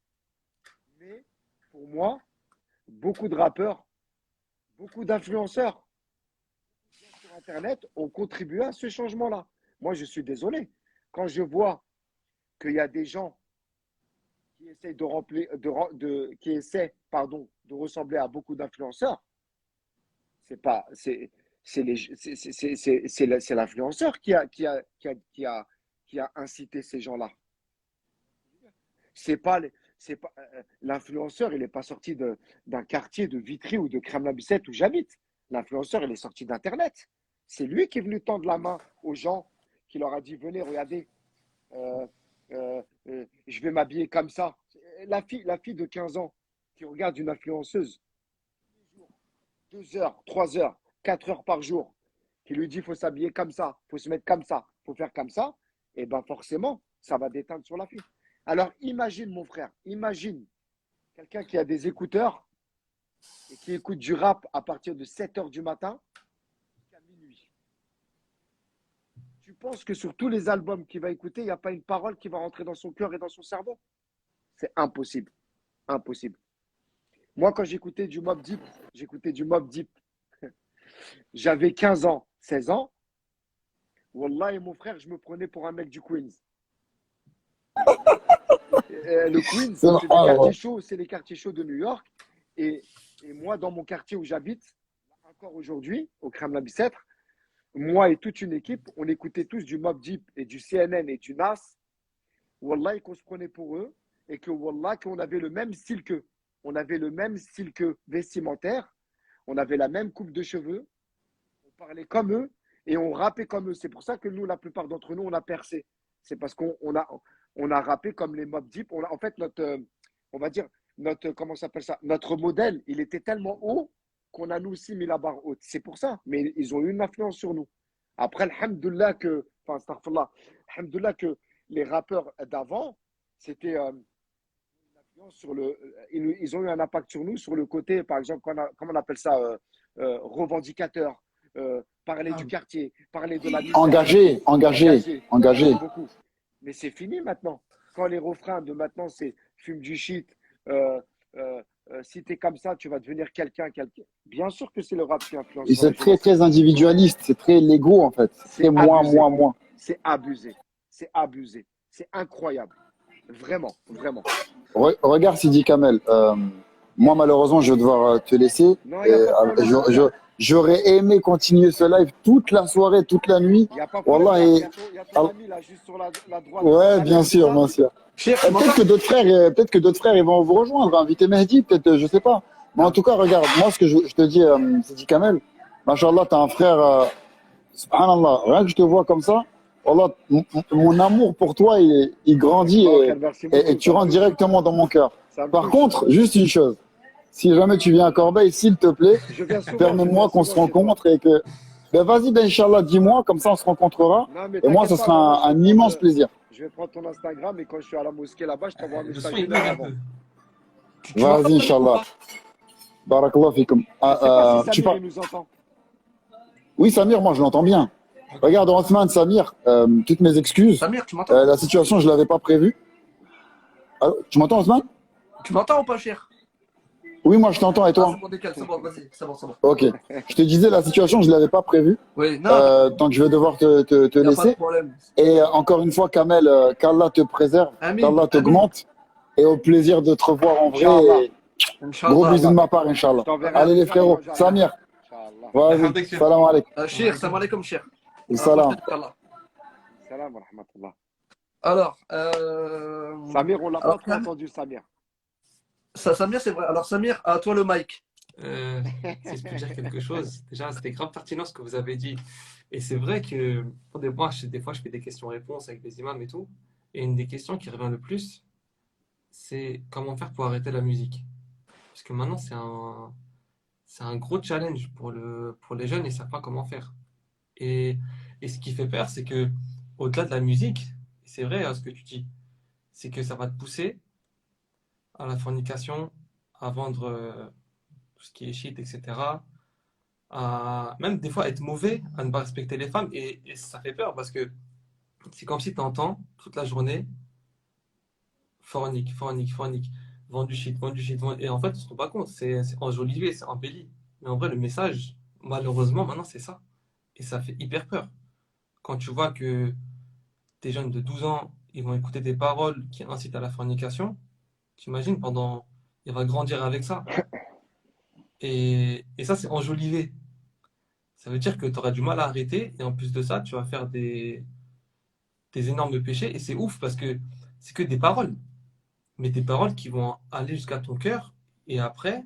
Mais pour moi, beaucoup de rappeurs, beaucoup d'influenceurs sur Internet ont contribué à ce changement-là. Moi, je suis désolé. Quand je vois qu'il y a des gens qui essaient qui essaient, pardon, de ressembler à beaucoup d'influenceurs, c'est pas, c'est l'influenceur qui a incité ces gens-là. C'est pas, c'est pas, l'influenceur, il n'est pas sorti d'un quartier de Vitry ou de Kremlin-Bicêtre où j'habite. L'influenceur, il est sorti d'Internet. C'est lui qui est venu tendre la main aux gens, qui leur a dit, venez, regardez, euh, je vais m'habiller comme ça. La fille de 15 ans qui regarde une influenceuse, 2 heures, 3 heures, 4 heures par jour, qui lui dit, il faut s'habiller comme ça, il faut se mettre comme ça, il faut faire comme ça, et bien forcément, ça va déteindre sur la fille. Alors imagine, mon frère, imagine quelqu'un qui a des écouteurs et qui écoute du rap à partir de 7 heures du matin jusqu'à minuit. Tu penses que sur tous les albums qu'il va écouter, il n'y a pas une parole qui va rentrer dans son cœur et dans son cerveau? C'est impossible. Impossible. Moi, quand j'écoutais du Mobb Deep, j'avais 15 ans, 16 ans. Wallah, et mon frère, je me prenais pour un mec du Queens. Le Queens, C'est c'est des normal, quartiers ouais. chauds, c'est les quartiers chauds de New York. Et, et moi, dans mon quartier où j'habite, encore aujourd'hui, au Kremlin-Bicêtre, moi et toute une équipe, on écoutait tous du Mobb Deep et du CNN et du Nas. Wallah, qu'on se prenait pour eux et que Wallah, qu'on avait le même style qu'eux. On avait le même style qu'eux vestimentaire, on avait la même coupe de cheveux, on parlait comme eux et on rappait comme eux. C'est pour ça que nous, la plupart d'entre nous, on a percé. C'est parce qu'on a rappé comme les Mobb Deep. En fait, on va dire, comment ça s'appelle ça? Notre modèle, il était tellement haut qu'on a nous aussi mis la barre haute. C'est pour ça. Mais ils ont eu une influence sur nous. Après, alhamdoulilah enfin, astaghfirullah, alhamdoulilah que les rappeurs d'avant, c'était une influence sur ils ont eu un impact sur nous sur le côté, par exemple, comment on appelle ça, revendicateur, parler du quartier, parler de la misère, Engagé, engagé, engagé, engagé. beaucoup. Mais c'est fini maintenant. Quand les refrains de maintenant, c'est fume du shit, euh, si tu es comme ça, tu vas devenir quelqu'un. Bien sûr que c'est le rap qui influence Et sur la c'est très, jeunesse. très individualiste. C'est très l'ego, en fait. C'est très C'est moi, abusé. moi, moi. C'est abusé. C'est abusé. C'est incroyable. Vraiment, vraiment. Regarde Sidi Kamel. Moi, malheureusement, je vais devoir te laisser. Non, il Et, n'y a pas de problème, mon frère. j'aurais aimé continuer ce live toute la soirée, toute la nuit. Il n'y a pas de problème. Wallah, Il y a ton ami là, juste sur la droite. ouais, Samuel, bien c'est sûr, ça? bien sûr. Cher, tu Peut-être m'entends? que d'autres frères, ils vont vous rejoindre, inviter Mehdi, peut-être, je sais pas. Mais en tout cas, regarde, moi, ce que je te dis, Sidi Kamel, Machallah, t'as un frère, subhanallah, rien que je te vois comme ça, Wallah, mon amour pour toi, il grandit Oh, merci et beaucoup. tu Ça me rentres touche. directement dans mon cœur. Ça me Par touche. contre, juste une chose, si jamais tu viens à Corbeil, s'il te plaît, Je viens souvent. permets-moi qu'on se rencontre et que, ben vas-y, ben Inch'Allah, dis-moi, comme ça on se rencontrera. Non, mais Et moi, t'inquiète ce pas, sera moi, un immense plaisir. je vais prendre ton Instagram et quand je suis à la mosquée là-bas, je t'envoie un Le message son, il une heure bug un avant. peu. Tu m'entends, Vas-y, Samir, ou Inch'Allah. pas? Barakallah fikum. Je sais pas si Tu Samir, parles. il nous entend. Oui, Samir, moi je l'entends bien. Regarde, Othman, Samir, toutes mes excuses. Samir, tu m'entends? La situation, je l'avais pas prévue. Allô, tu m'entends, Othman? Tu m'entends ou pas, cher? Oui, moi je t'entends et Ah, toi? c'est bon, décale, c'est bon, vas-y, c'est bon, c'est bon. Ok. Je te disais, la situation, je l'avais pas prévue. Oui, non, Donc je vais devoir te il n'y a pas de laisser. problème. Et encore une fois, Kamel, qu'Allah te préserve, Amin, qu'Allah amin, t'augmente. Et au plaisir de te revoir en vrai. Inch'Allah. Et gros bisous de Inch'Allah. ma part, Je Inch'Allah. t'enverrai un Allez les message quand frérots. j'arrive. Samir, Inch'Allah. vas-y. Alhamdulillah. Salam alaikum. Cher, salam alaikum, cher. À la Salam. prochaine, Inch'Allah. Salam wa rahmatullah. Alors, Samir, on l'a pas alors, trop entendu, Samir. Samir, c'est vrai. Alors, Samir, à toi le mic. Si je peux dire quelque chose, déjà, c'était grave pertinent ce que vous avez dit. Et c'est vrai que des fois, je fais des questions-réponses avec des imams et tout. Et une des questions qui revient le plus, c'est comment faire pour arrêter la musique. Parce que maintenant, c'est un gros challenge pour les jeunes et ils ne savent pas comment faire. Et, et ce qui fait peur, c'est que au-delà de la musique, c'est vrai ce que tu dis, c'est que ça va te pousser à la fornication, à vendre tout ce qui est shit, etc. À même des fois être mauvais, à ne pas respecter les femmes. Et ça fait peur parce que c'est comme si tu entends toute la journée fornique, fornique, fornique, vends du shit. Et en fait, on se rend pas compte, c'est enjolivé, c'est embelli. Mais en vrai, le message, malheureusement, maintenant, c'est ça. Et ça fait hyper peur. Quand tu vois que des jeunes de 12 ans, ils vont écouter des paroles qui incitent à la fornication, t'imagines, il va grandir avec ça. Et ça, c'est enjolivé. Ça veut dire que tu auras du mal à arrêter. Et en plus de ça, tu vas faire des énormes péchés. Et c'est ouf parce que c'est que des paroles. Mais des paroles qui vont aller jusqu'à ton cœur. Et après,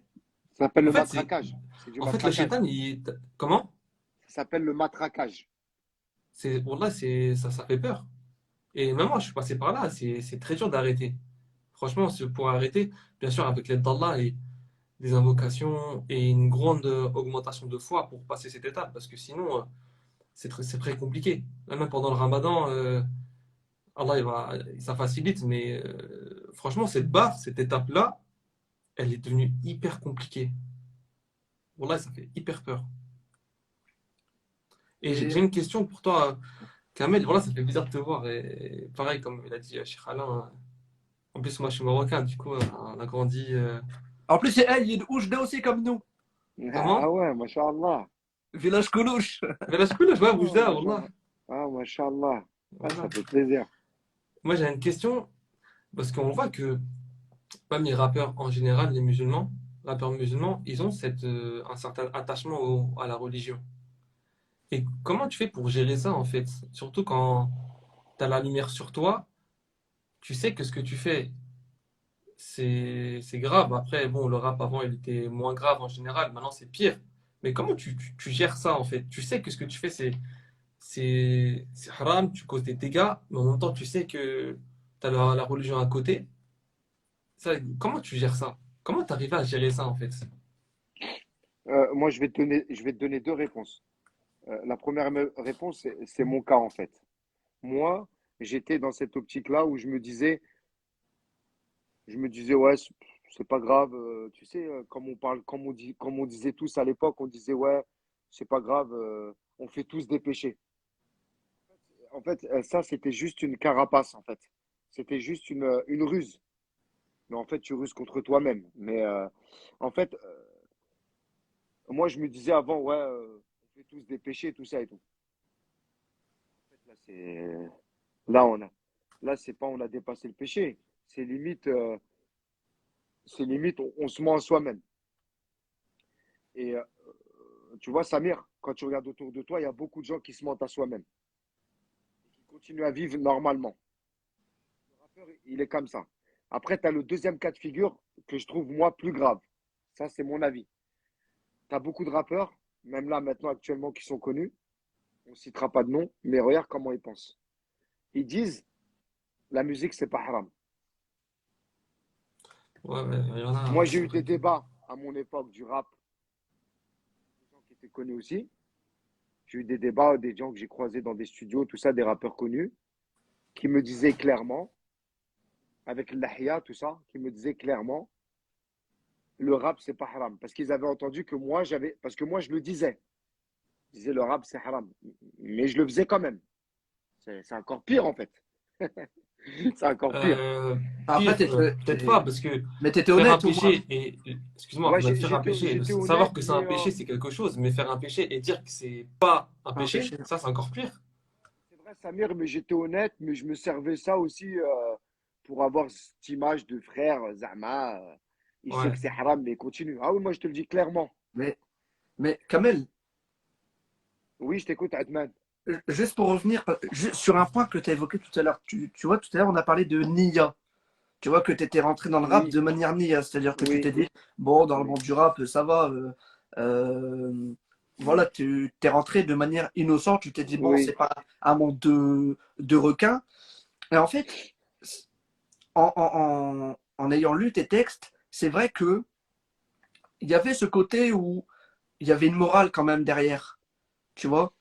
Ça s'appelle en le fait, matraquage. C'est du en fait, le matraquage. shaitan, comment? Ça s'appelle le matraquage. Wallah, ça fait peur. Et même moi, je suis passé par là. C'est très dur d'arrêter. Franchement, pour arrêter, bien sûr, avec l'aide d'Allah et des invocations et une grande augmentation de foi pour passer cette étape. Parce que sinon, c'est très compliqué. Même pendant le ramadan, Allah, ça facilite. Mais franchement, cette étape-là, elle est devenue hyper compliquée. Wallah, ça fait hyper peur. Et j'ai Et une question pour toi, Kamel. Voilà, ça fait bizarre de te voir. Et pareil, comme il a dit Cheikh Alain, En plus, moi, je suis marocain, du coup, on a grandi. En plus, c'est elle, il y a une Oujda aussi comme nous. Comment? Ah ouais, mashallah. Village Koulouche. Mais là, je peux, là, je vois, Ah, Boujda, Wallah. mashallah. Ah, mashallah. Ah, ça Voilà. fait plaisir. Moi, j'ai une question, parce qu'on voit que, même les rappeurs en général, les musulmans, rappeurs musulmans, ils ont un certain attachement à la religion. Et comment tu fais pour gérer ça, en fait? Surtout quand tu as la lumière sur toi, tu sais que ce que tu fais, c'est grave. Après, bon, le rap avant, il était moins grave en général. Maintenant, c'est pire. Mais comment tu gères ça, en fait? Tu sais que ce que tu fais, c'est haram, tu causes des dégâts, mais en même temps, tu sais que tu as la religion à côté. Ça, comment tu gères ça? Comment tu arrives à gérer ça, en fait? Moi, je vais te donner deux réponses. La première réponse, c'est mon cas, en fait. Moi, j'étais dans cette optique-là où je me disais, ouais, c'est pas grave. Tu sais, comme on parle, comme on disait tous à l'époque, on disait, ouais, c'est pas grave, on fait tous des péchés. En fait, ça, c'était juste une carapace, en fait. C'était juste une ruse. Mais en fait, tu ruses contre toi-même. Mais en fait, moi, je me disais avant, ouais, on fait tous des péchés, tout ça et tout. En fait, là, on a, là, c'est pas, on a dépassé le péché. C'est limite, on se ment à soi-même. Et tu vois, Samir, quand tu regardes autour de toi, il y a beaucoup de gens qui se mentent à soi-même, qui continuent à vivre normalement. Le rappeur, il est comme ça. Après, tu as le deuxième cas de figure que je trouve, moi, plus grave. Ça, c'est mon avis. Tu as beaucoup de rappeurs, même là, maintenant, actuellement, qui sont connus. On ne citera pas de nom, mais regarde comment ils pensent. Ils disent, la musique, c'est pas haram. Ouais, ouais, il y en a, Moi, ouais, j'ai c'est eu vrai. des débats à mon époque du rap, des gens qui étaient connus aussi. J'ai eu des débats, des gens que j'ai croisés dans des studios, tout ça, des rappeurs connus, qui me disaient clairement, avec l'ahya, tout ça, qui me disaient clairement, le rap, c'est pas haram. Parce qu'ils avaient entendu que moi, parce que moi, je le disais. Je disais, le rap, c'est haram. Mais je le faisais quand même. C'est encore pire, en fait. C'est encore pire. Euh, Après, Pire, peut-être pas, parce que mais t'étais faire un honnête au moins. péché et, excuse-moi, Ouais, mais faire un péché, j'étais savoir honnête, que c'est un mais péché, c'est quelque chose, mais faire un péché et dire que c'est pas un Un péché, péché. ça, c'est encore pire. c'est vrai, Samir, mais j'étais honnête, mais je me servais ça aussi pour avoir cette image de frère, Zama. Il sait Ouais. que c'est haram, mais il continue. Ah oui, moi, je te le dis clairement. Mais, mais Kamel, Oui, je t'écoute, Adman. juste pour revenir sur un point que tu as évoqué tout à l'heure. Tu vois, tout à l'heure, on a parlé de Nia. Tu vois que tu étais rentré dans le rap Oui, de manière Nia. C'est-à-dire que tu t'es oui, dit, bon, dans le oui, monde du rap, ça va. Voilà, tu t'es rentré de manière innocente. Tu t'es dit, bon, c'est oui. pas un monde de requins. Et en fait, en ayant lu tes textes, c'est vrai que il y avait ce côté où il y avait une morale quand même derrière. Tu vois.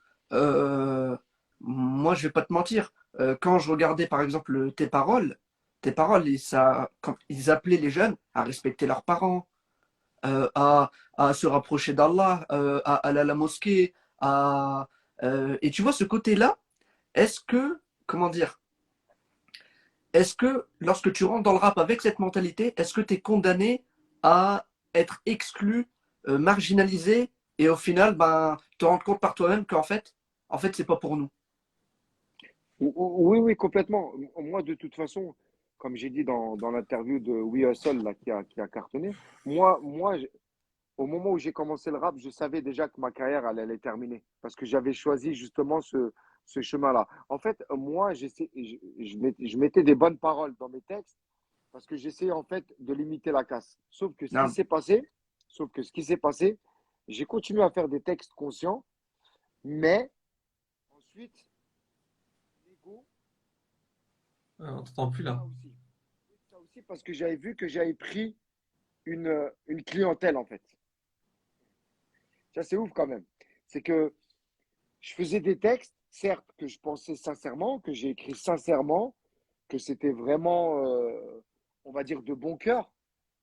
Moi, je vais pas te mentir. Quand je regardais par exemple tes paroles, quand ils appelaient les jeunes à respecter leurs parents, euh, à, à se rapprocher d'Allah, à aller à la mosquée, et tu vois ce côté-là, est-ce que, comment dire, est-ce que lorsque tu rentres dans le rap avec cette mentalité, est-ce que tu es condamné à être exclu, marginalisé, et au final, ben, te rendre compte par toi-même en fait, c'est pas pour nous. Oui, oui, complètement. Moi, de toute façon, comme j'ai dit dans l'interview de We Hustle, là, qui a cartonné, moi, au moment où j'ai commencé le rap, je savais déjà que ma carrière elle allait terminer parce que j'avais choisi justement ce chemin-là. En fait, moi, je mettais des bonnes paroles dans mes textes parce que j'essayais en fait de limiter la casse. Non. Sauf que ce qui s'est passé, j'ai continué à faire des textes conscients, mais ensuite, l'ego, On t'entend plus là. ça aussi. Ça aussi parce que j'avais vu que j'avais pris une clientèle en fait. Ça, c'est ouf quand même. C'est que je faisais des textes, certes, que je pensais sincèrement, que j'ai écrit sincèrement, que c'était vraiment, on va dire, de bon cœur,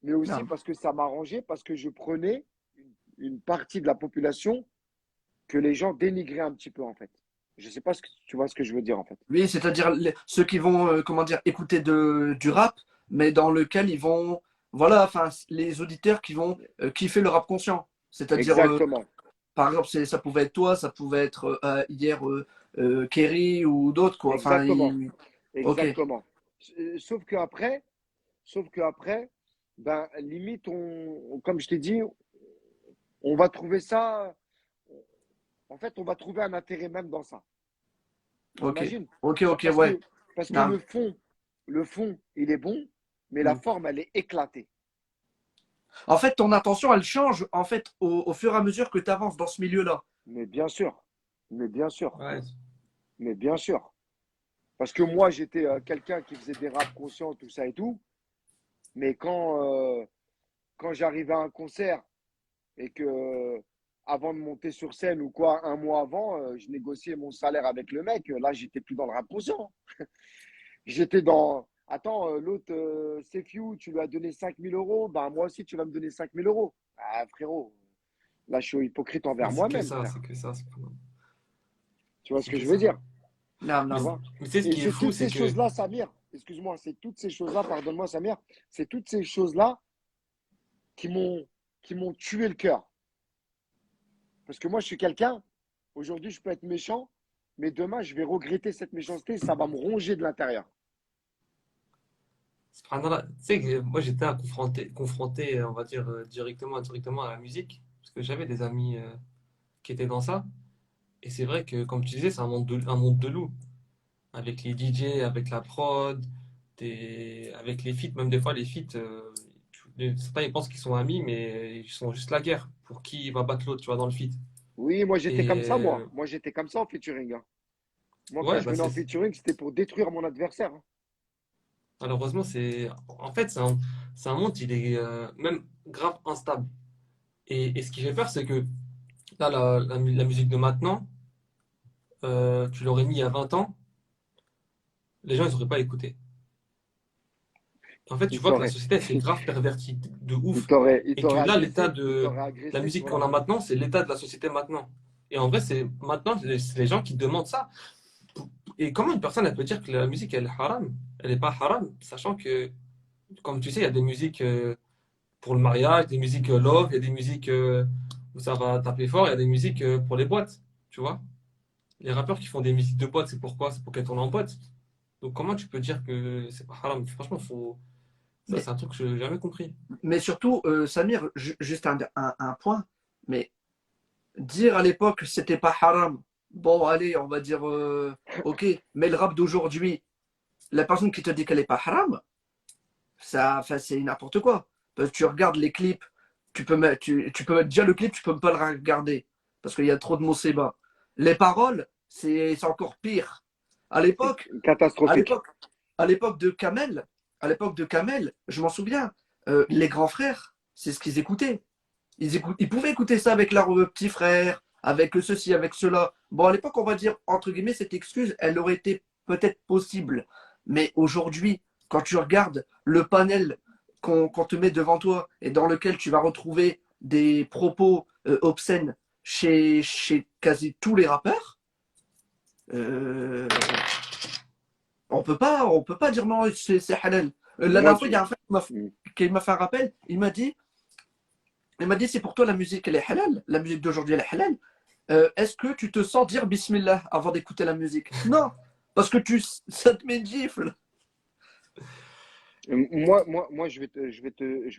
mais aussi Non. parce que ça m'arrangeait, parce que je prenais une partie de la population que les gens dénigraient un petit peu, en fait. Je ne sais pas ce que tu vois ce que je veux dire, en fait. Oui, c'est-à-dire ceux qui vont, comment dire, écouter du rap, mais dans lequel ils vont, voilà, enfin, les auditeurs qui vont kiffer le rap conscient. C'est-à-dire, Exactement. par exemple, ça pouvait être toi, ça pouvait être hier Kerry ou d'autres, quoi. Enfin, Exactement. ok, Exactement. Sauf que après, ben, limite, comme je t'ai dit, on va trouver ça. En fait, on va trouver un intérêt même dans ça. ok, T'imagines? ok, Parce ouais. que, parce que Non. le fond, il est bon, mais la Mm. forme, elle est éclatée. En fait, ton attention, elle change en fait au fur et à mesure que tu avances dans ce milieu-là. Mais bien sûr, mais bien sûr, Ouais. mais bien sûr. Parce que moi, j'étais quelqu'un qui faisait des raps conscients, tout ça et tout. Mais quand j'arrivais à un concert et que avant de monter sur scène ou quoi, un mois avant, je négociais mon salaire avec le mec, là, j'étais plus dans le rap conscient. J'étais dans. Attends, l'autre, CQ, tu lui as donné 5 000 euros, ben moi aussi, tu vas me donner 5 000 euros. Ah, frérot, là, je suis hypocrite Mais envers c'est que moi-même, ça, frère. c'est que ça, Tu vois ce c'est que que je veux ça. dire? Non, Mais, Tu non. vois? mais tu sais, ce Et qui est c'est fou, toutes c'est ces que choses-là, Samir, excuse-moi, c'est toutes ces choses-là, pardonne-moi, Samir, c'est toutes ces choses-là qui m'ont qui m'ont tué le cœur. Parce que moi, je suis quelqu'un, aujourd'hui, je peux être méchant, mais demain, je vais regretter cette méchanceté, ça va me ronger de l'intérieur. subhanallah, tu sais que moi j'étais confronté, on va dire, directement, indirectement à la musique, parce que j'avais des amis qui étaient dans ça. Et c'est vrai que, comme tu disais, c'est un monde de loup. Avec les DJ, avec la prod, avec les feats, même des fois les feats, certains ils pensent qu'ils sont amis, mais ils sont juste la guerre pour qui va battre l'autre, tu vois, dans le feat. Oui, moi, j'étais Et comme ça, moi. Moi, j'étais comme ça en featuring, hein. Moi, quand ouais, je bah venais en featuring, c'était pour détruire mon adversaire, hein. malheureusement, en fait, c'est un monde, il est même grave instable. Et ce qui fait peur, c'est que là, la musique de maintenant, tu l'aurais mis il y a 20 ans, les gens, ils n'auraient pas écouté. En fait, tu Il vois que la t'aurait, société, elle s'est grave pervertie de il ouf. t'aurait, il Et que t'aurait là, l'état agressé, il de t'aurait la agressé musique sur qu'on la a route. maintenant, c'est l'état de la société maintenant. Et en vrai, maintenant, c'est les gens qui demandent ça. Et comment une personne, elle peut dire que la musique, elle est haram? Elle n'est pas haram, sachant que, comme tu sais, il y a des musiques pour le mariage, des musiques love, il y a des musiques où ça va taper fort, il y a des musiques pour les boîtes, tu vois? Les rappeurs qui font des musiques de boîte, c'est pourquoi? C'est pour qu'elles tournent en boîte. Donc comment tu peux dire que c'est pas haram? Franchement, ça, Mais, c'est un truc que je n'ai jamais compris. mais surtout, Samir, juste un point. Mais dire à l'époque que c'était pas haram, bon, allez, on va dire ok. Mais le rap d'aujourd'hui, la personne qui te dit qu'elle est pas haram, ça, enfin, c'est n'importe quoi. Parce que tu regardes les clips, tu peux mettre déjà le clip, tu peux pas le regarder parce qu'il y a trop de mots sébat. Les paroles, c'est encore pire. À C'est l'époque, à catastrophique. l'époque, à l'époque de Kamel, je m'en souviens, les grands frères, c'est ce qu'ils écoutaient. Ils pouvaient écouter ça avec leurs petits frères, avec ceci, avec cela. Bon, à l'époque, on va dire, entre guillemets, cette excuse, elle aurait été peut-être possible. Mais aujourd'hui, quand tu regardes le panel qu'on te met devant toi et dans lequel tu vas retrouver des propos obscènes chez quasi tous les rappeurs, euh, on peut pas dire non, c'est halal. La Moi, dernière fois, il y a un frère qui m'a fait un rappel. Il m'a dit, c'est pour toi la musique, elle est halal. La musique d'aujourd'hui, elle est halal. Est-ce que tu te sens dire Bismillah avant d'écouter la musique? Non, parce que ça te met une gifle. moi, je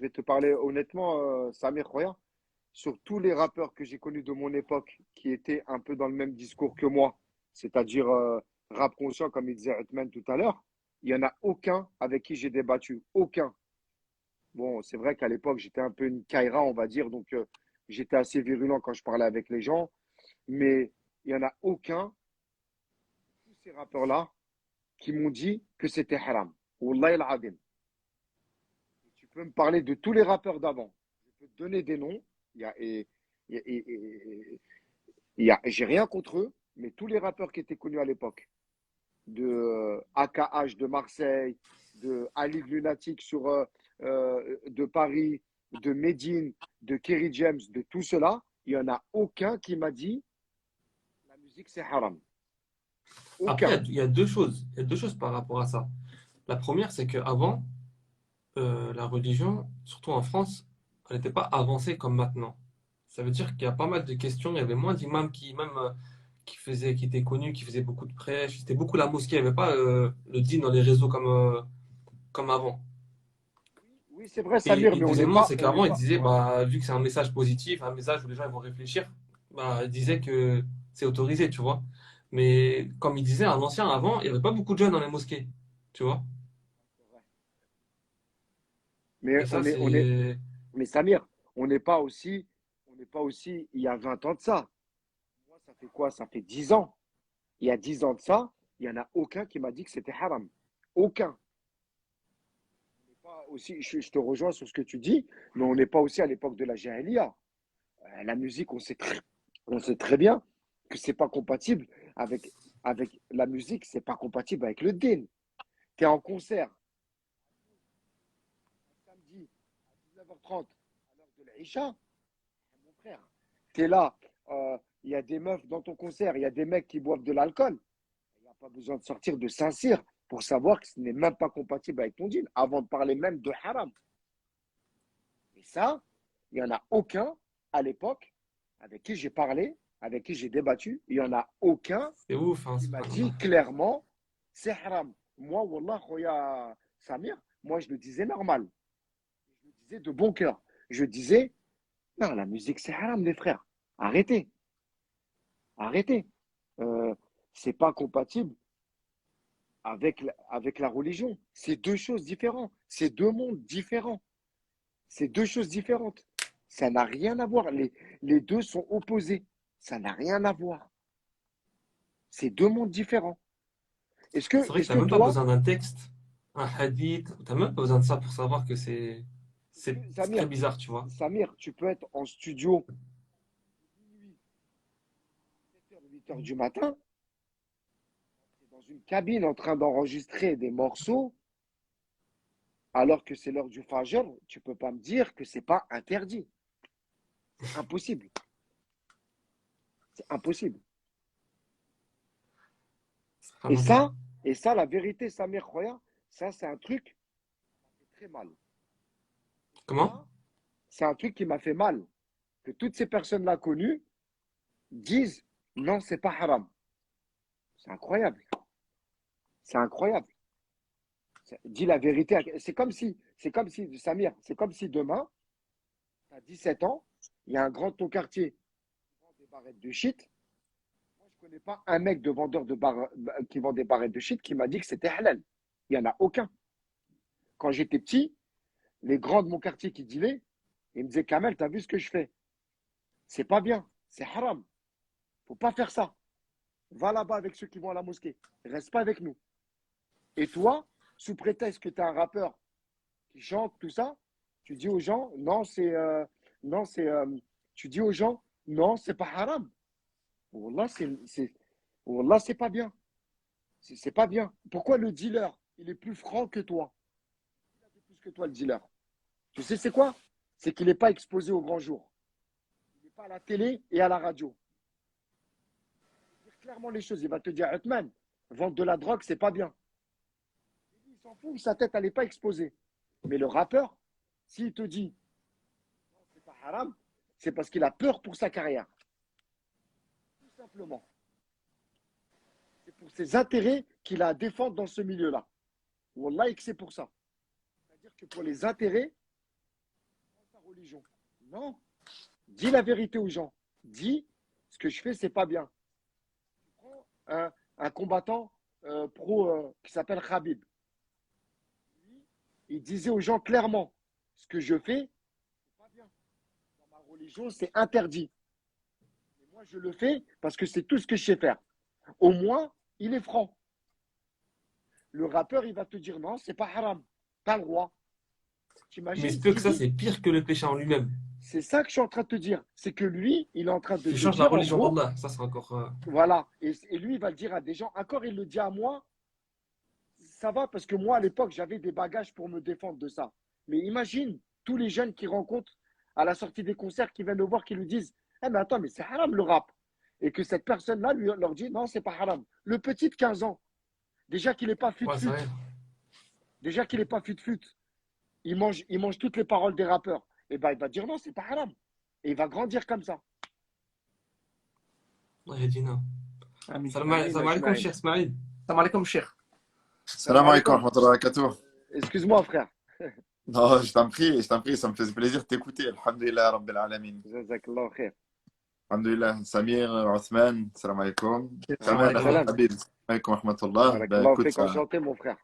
vais te parler honnêtement, Samir Roya, sur tous les rappeurs que j'ai connus de mon époque qui étaient un peu dans le même discours que moi, c'est-à-dire rap conscient, comme il disait Hetman tout à l'heure, il n'y en a aucun avec qui j'ai débattu. Aucun. Bon, c'est vrai qu'à l'époque, j'étais un peu une caïra, on va dire, donc j'étais assez virulent quand je parlais avec les gens, mais il n'y en a aucun, tous ces rappeurs-là, qui m'ont dit que c'était haram. Wallah al-adim. Tu peux me parler de tous les rappeurs d'avant. Je peux te donner des noms. Il y a, j'ai rien contre eux, mais tous les rappeurs qui étaient connus à l'époque, de AKH de Marseille, de Ali Lunatic de Paris, de Medine, de Kerry James, de tout cela, il n'y en a aucun qui m'a dit la musique c'est haram. Après, Aucun. il y a deux choses. Il y a deux choses par rapport à ça. La première, c'est qu'avant, la religion, surtout en France, elle n'était pas avancée comme maintenant. Ça veut dire qu'il y a pas mal de questions. Il y avait moins d'imams qui, même, qui étaient connus, qui faisaient beaucoup de prêches. C'était beaucoup la mosquée. Il n'y avait pas le dîn dans les réseaux comme avant. Oui, c'est vrai, Et, Samir, et mais deuxièmement, c'est on n'est qu'avant, ils pas, disaient, ouais. bah, vu que c'est un message positif, un message où les gens ils vont réfléchir, bah, ils disaient que c'est autorisé, tu vois. Mais comme ils disaient, un ancien avant, il n'y avait pas beaucoup de jeunes dans les mosquées, tu vois. Mais Et ça, c'est. mais Samir, on n'est pas aussi, il y a 20 ans de ça. Moi, ça fait quoi? Ça fait 10 ans. Il y a 10 ans de ça, il n'y en a aucun qui m'a dit que c'était haram. Aucun. Pas aussi, je te rejoins sur ce que tu dis, mais on n'est pas aussi à l'époque de la Jahiliya. La musique, on sait très bien que c'est pas compatible avec, avec la musique, c'est pas compatible avec le din. Tu es en concert samedi à 19h30 à l'heure de l'Aïcha, mon frère. Tu es là, il y a des meufs dans ton concert, il y a des mecs qui boivent de l'alcool. Il n'y a pas besoin de sortir de Saint-Cyr pour savoir que ce n'est même pas compatible avec ton din, avant de parler même de haram. Et ça, il n'y en a aucun à l'époque avec qui j'ai parlé, avec qui j'ai débattu. Il n'y en a aucun C'est ouf, hein, qui m'a subhanallah. dit clairement, c'est haram. Moi, Wallah, Khoya Samir, moi, je le disais normal. Je le disais de bon cœur. Je disais, non, la musique, c'est haram, les frères. Arrêtez, arrêtez. Euh, c'est pas compatible avec la religion. C'est deux choses différentes. C'est deux mondes différents. C'est deux choses différentes. Ça n'a rien à voir. Les deux sont opposés. Ça n'a rien à voir. C'est deux mondes différents. C'est vrai que Est-ce tu n'as que même pas toi, besoin d'un texte, un hadith, tu n'as même pas besoin de ça pour savoir que c'est très Samir, bizarre, tu vois. Samir, tu peux être en studio 7h, 8h du matin, dans une cabine en train d'enregistrer des morceaux, alors que c'est l'heure du Fajr, tu peux pas me dire que c'est pas interdit. C'est impossible. C'est impossible. Et Subhanallah. ça, et ça, la vérité, Samir Khoya, ça, c'est un truc qui fait très mal. Comment? Ça, c'est un truc qui m'a fait mal. Que toutes ces personnes-là connues disent non, c'est pas haram. C'est incroyable. C'est incroyable. Dis la vérité. C'est comme si, Samir, c'est comme si demain, tu as 17 ans, il y a un grand de ton quartier qui vend des barrettes de shit. Moi, je ne connais pas un mec de vendeur qui vend des barrettes de shit qui m'a dit que c'était halal. Il n'y en a aucun. Quand j'étais petit, les grands de mon quartier qui dealaient, ils me disaient, Kamel, tu as vu ce que je fais? C'est pas bien. C'est haram. Faut pas faire ça. Va là-bas avec ceux qui vont à la mosquée. Reste pas avec nous. Et toi, sous prétexte que tu es un rappeur qui chante, tout ça, tu dis aux gens, non, non, tu dis aux gens, non, c'est pas haram. Wallah, Wallah, c'est pas bien. C'est pas bien. Pourquoi le dealer, il est plus franc que toi? Il a fait plus que toi, le dealer. Tu sais, c'est quoi? C'est qu'il n'est pas exposé au grand jour. Il n'est pas à la télé et à la radio. Il va dire clairement les choses. Il va te dire, Othman, vendre de la drogue, c'est pas bien. Il s'en fout, sa tête, elle n'est pas exposée. Mais le rappeur, s'il te dit, non, c'est pas haram, c'est parce qu'il a peur pour sa carrière. Tout simplement. C'est pour ses intérêts qu'il a à défendre dans ce milieu-là. Wallah, que c'est pour ça. C'est-à-dire que pour les intérêts, sa religion. Non. Dis la vérité aux gens. Dis, ce que je fais, c'est pas bien. Tu prends un combattant pro qui s'appelle Khabib. Lui, il disait aux gens clairement, ce que je fais, c'est pas bien. Dans ma religion, c'est interdit. Et moi, je le fais parce que c'est tout ce que je sais faire. Au moins, il est franc. Le rappeur, il va te dire non, c'est pas haram. T'as le droit. Mais il se T'imagines ce peut que qu'il ça, dit? c'est pire que le péché en lui-même. C'est ça que je suis en train de te dire. C'est que lui, il est en train de Tu te changes la dire, en religion gros, d'Allah. Ça, c'est encore. voilà. Et lui, il va le dire à des gens. Encore, il le dit à moi. Ça va parce que moi, à l'époque, j'avais des bagages pour me défendre de ça. Mais imagine tous les jeunes qui rencontrent à la sortie des concerts, qui viennent le voir, qui lui disent, eh mais attends, mais c'est haram le rap. Et que cette personne-là leur dit, non, c'est pas haram. Le petit de 15 ans, déjà qu'il n'est pas Ouais, c'est fut-fut. vrai. Déjà qu'il n'est pas fut-fut. il mange toutes les paroles des rappeurs. Et ben, il va dire non, c'est pas haram. Et il va grandir comme ça. الله يهدينا. Amin. السلام عليكم Ajmaïn. الشيخ اسماعيل. Salam alaikum, Cheikh. Salam Salam alaikum alaikum. wa rahmatullahi wa barakatuh. Excuse-moi, frère. Non, je t'en prie, ça me fait plaisir de t'écouter. Alhamdulillah, Rabbil Alamin. Jazakallah khair. Alhamdulillah, Samir, Othman, salam alaikum. Salam Alaykoum Kamal, alaikum. salam. Habib, alaikum wa rahmatullah. Ben Barakallah écoute, fik, enchanté, mon frère.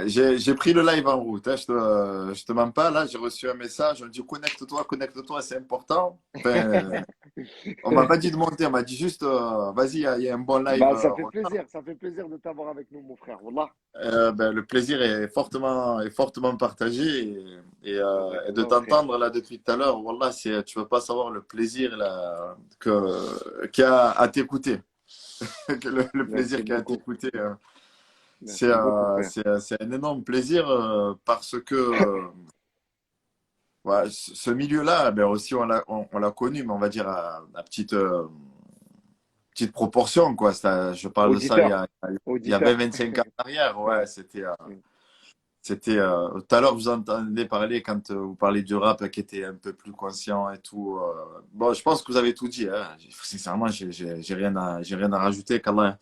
j'ai pris le live en route, hein, je te mens pas, là, j'ai reçu un message, on me dit connecte-toi, c'est important. Enfin, on m'a pas dit de monter, on m'a dit juste, vas-y, il y a un bon live. Bah, ça fait plaisir de t'avoir avec nous, mon frère. Wallah. Ben, le plaisir est fortement partagé et de Jazakallah khair. t'entendre là depuis tout à l'heure, Wallah, tu vas pas savoir le plaisir là, qu'il y a à t'écouter. Le plaisir Merci qu'il y a à beaucoup. t'écouter. Merci beaucoup, frère. C'est un énorme plaisir parce que ouais, ce milieu-là, ben aussi on l'a connu, mais on va dire à petite proportion, quoi. Je parle de ça Auditeur. il y a Auditeur. 20-25 ans en arrière. Ouais, Ouais. c'était tout à l'heure, vous entendez parler quand vous parlez du rap qui était un peu plus conscient et tout. Bon, je pense que vous avez tout dit. Hein. Sincèrement, j'ai rien à rajouter. Qu'Allah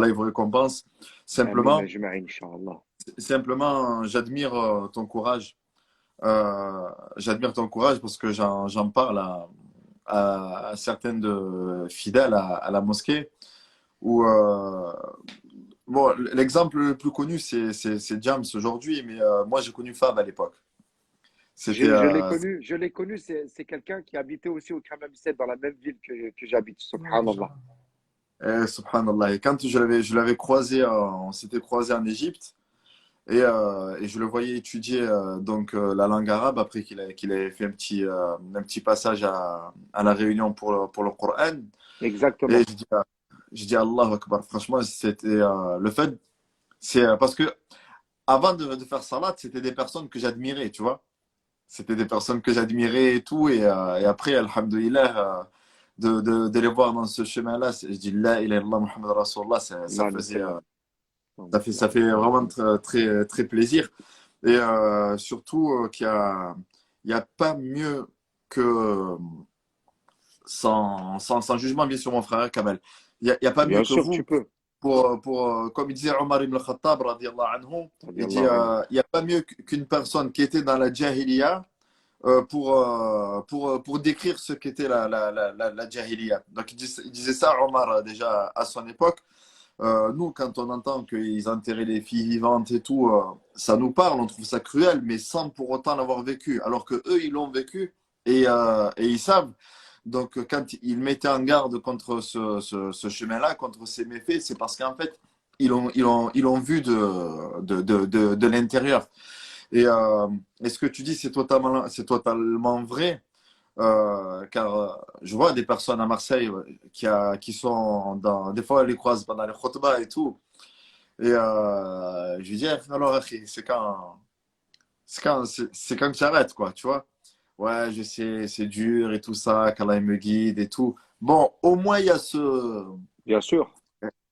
il vous récompense. Amin, Simplement, ajmaïn, Inch'Allah. j'admire ton courage. J'admire ton courage parce que j'en parle à certaines fidèles à la mosquée où bon, l'exemple le plus connu c'est Jams aujourd'hui, mais moi j'ai connu Fab à l'époque. C'était Je l'ai connu, c'est quelqu'un qui habitait aussi au Kremlin 17 dans la même ville que j'habite, subhanallah. subhanallah. Et quand je l'avais croisé, on s'était croisé en Égypte et je le voyais étudier la langue arabe après qu'il avait fait un petit passage à la Réunion pour le Coran. Et Exactement. je dis Allahu Akbar. Franchement, c'était le fait, c'est parce que avant de faire salat, c'était des personnes que j'admirais, tu vois. C'était des personnes que j'admirais et tout. Et après, alhamdoulilah, de les voir dans ce chemin-là, je dis La ilaha illallah Muhammad Rasulullah, Allah le sait. ça fait vraiment très, très plaisir. Et surtout il y a pas mieux que, sans jugement, bien sûr, mon frère Kamel, il y a pas mieux Bien que sûr, tu vous peux. comme il disait Omar ibn Khattab, radiallahu anhu, il dit, Radiallahu anhu. il n'y a pas mieux qu'une personne qui était dans la jahiliya pour décrire ce qu'était la jahiliya. Donc il disait ça, Omar, déjà à son époque. Nous, quand on entend qu'ils enterraient les filles vivantes et tout, ça nous parle, on trouve ça cruel, mais sans pour autant l'avoir vécu. Alors que eux, ils l'ont vécu et ils savent. Donc, quand ils mettaient en garde contre ce chemin-là, contre ces méfaits, c'est parce qu'en fait, ils l'ont vu de l'intérieur. Et ce que tu dis, c'est totalement vrai. Car je vois des personnes à Marseille qui sont des fois, elles les croisent pendant les khutbahs et tout. Et je lui dis, alors, akhi, c'est quand tu arrêtes, quoi, tu vois. Ouais, je sais, c'est dur et tout ça, qu'Allah il me guide et tout. Bon, au moins, il y a Bien sûr,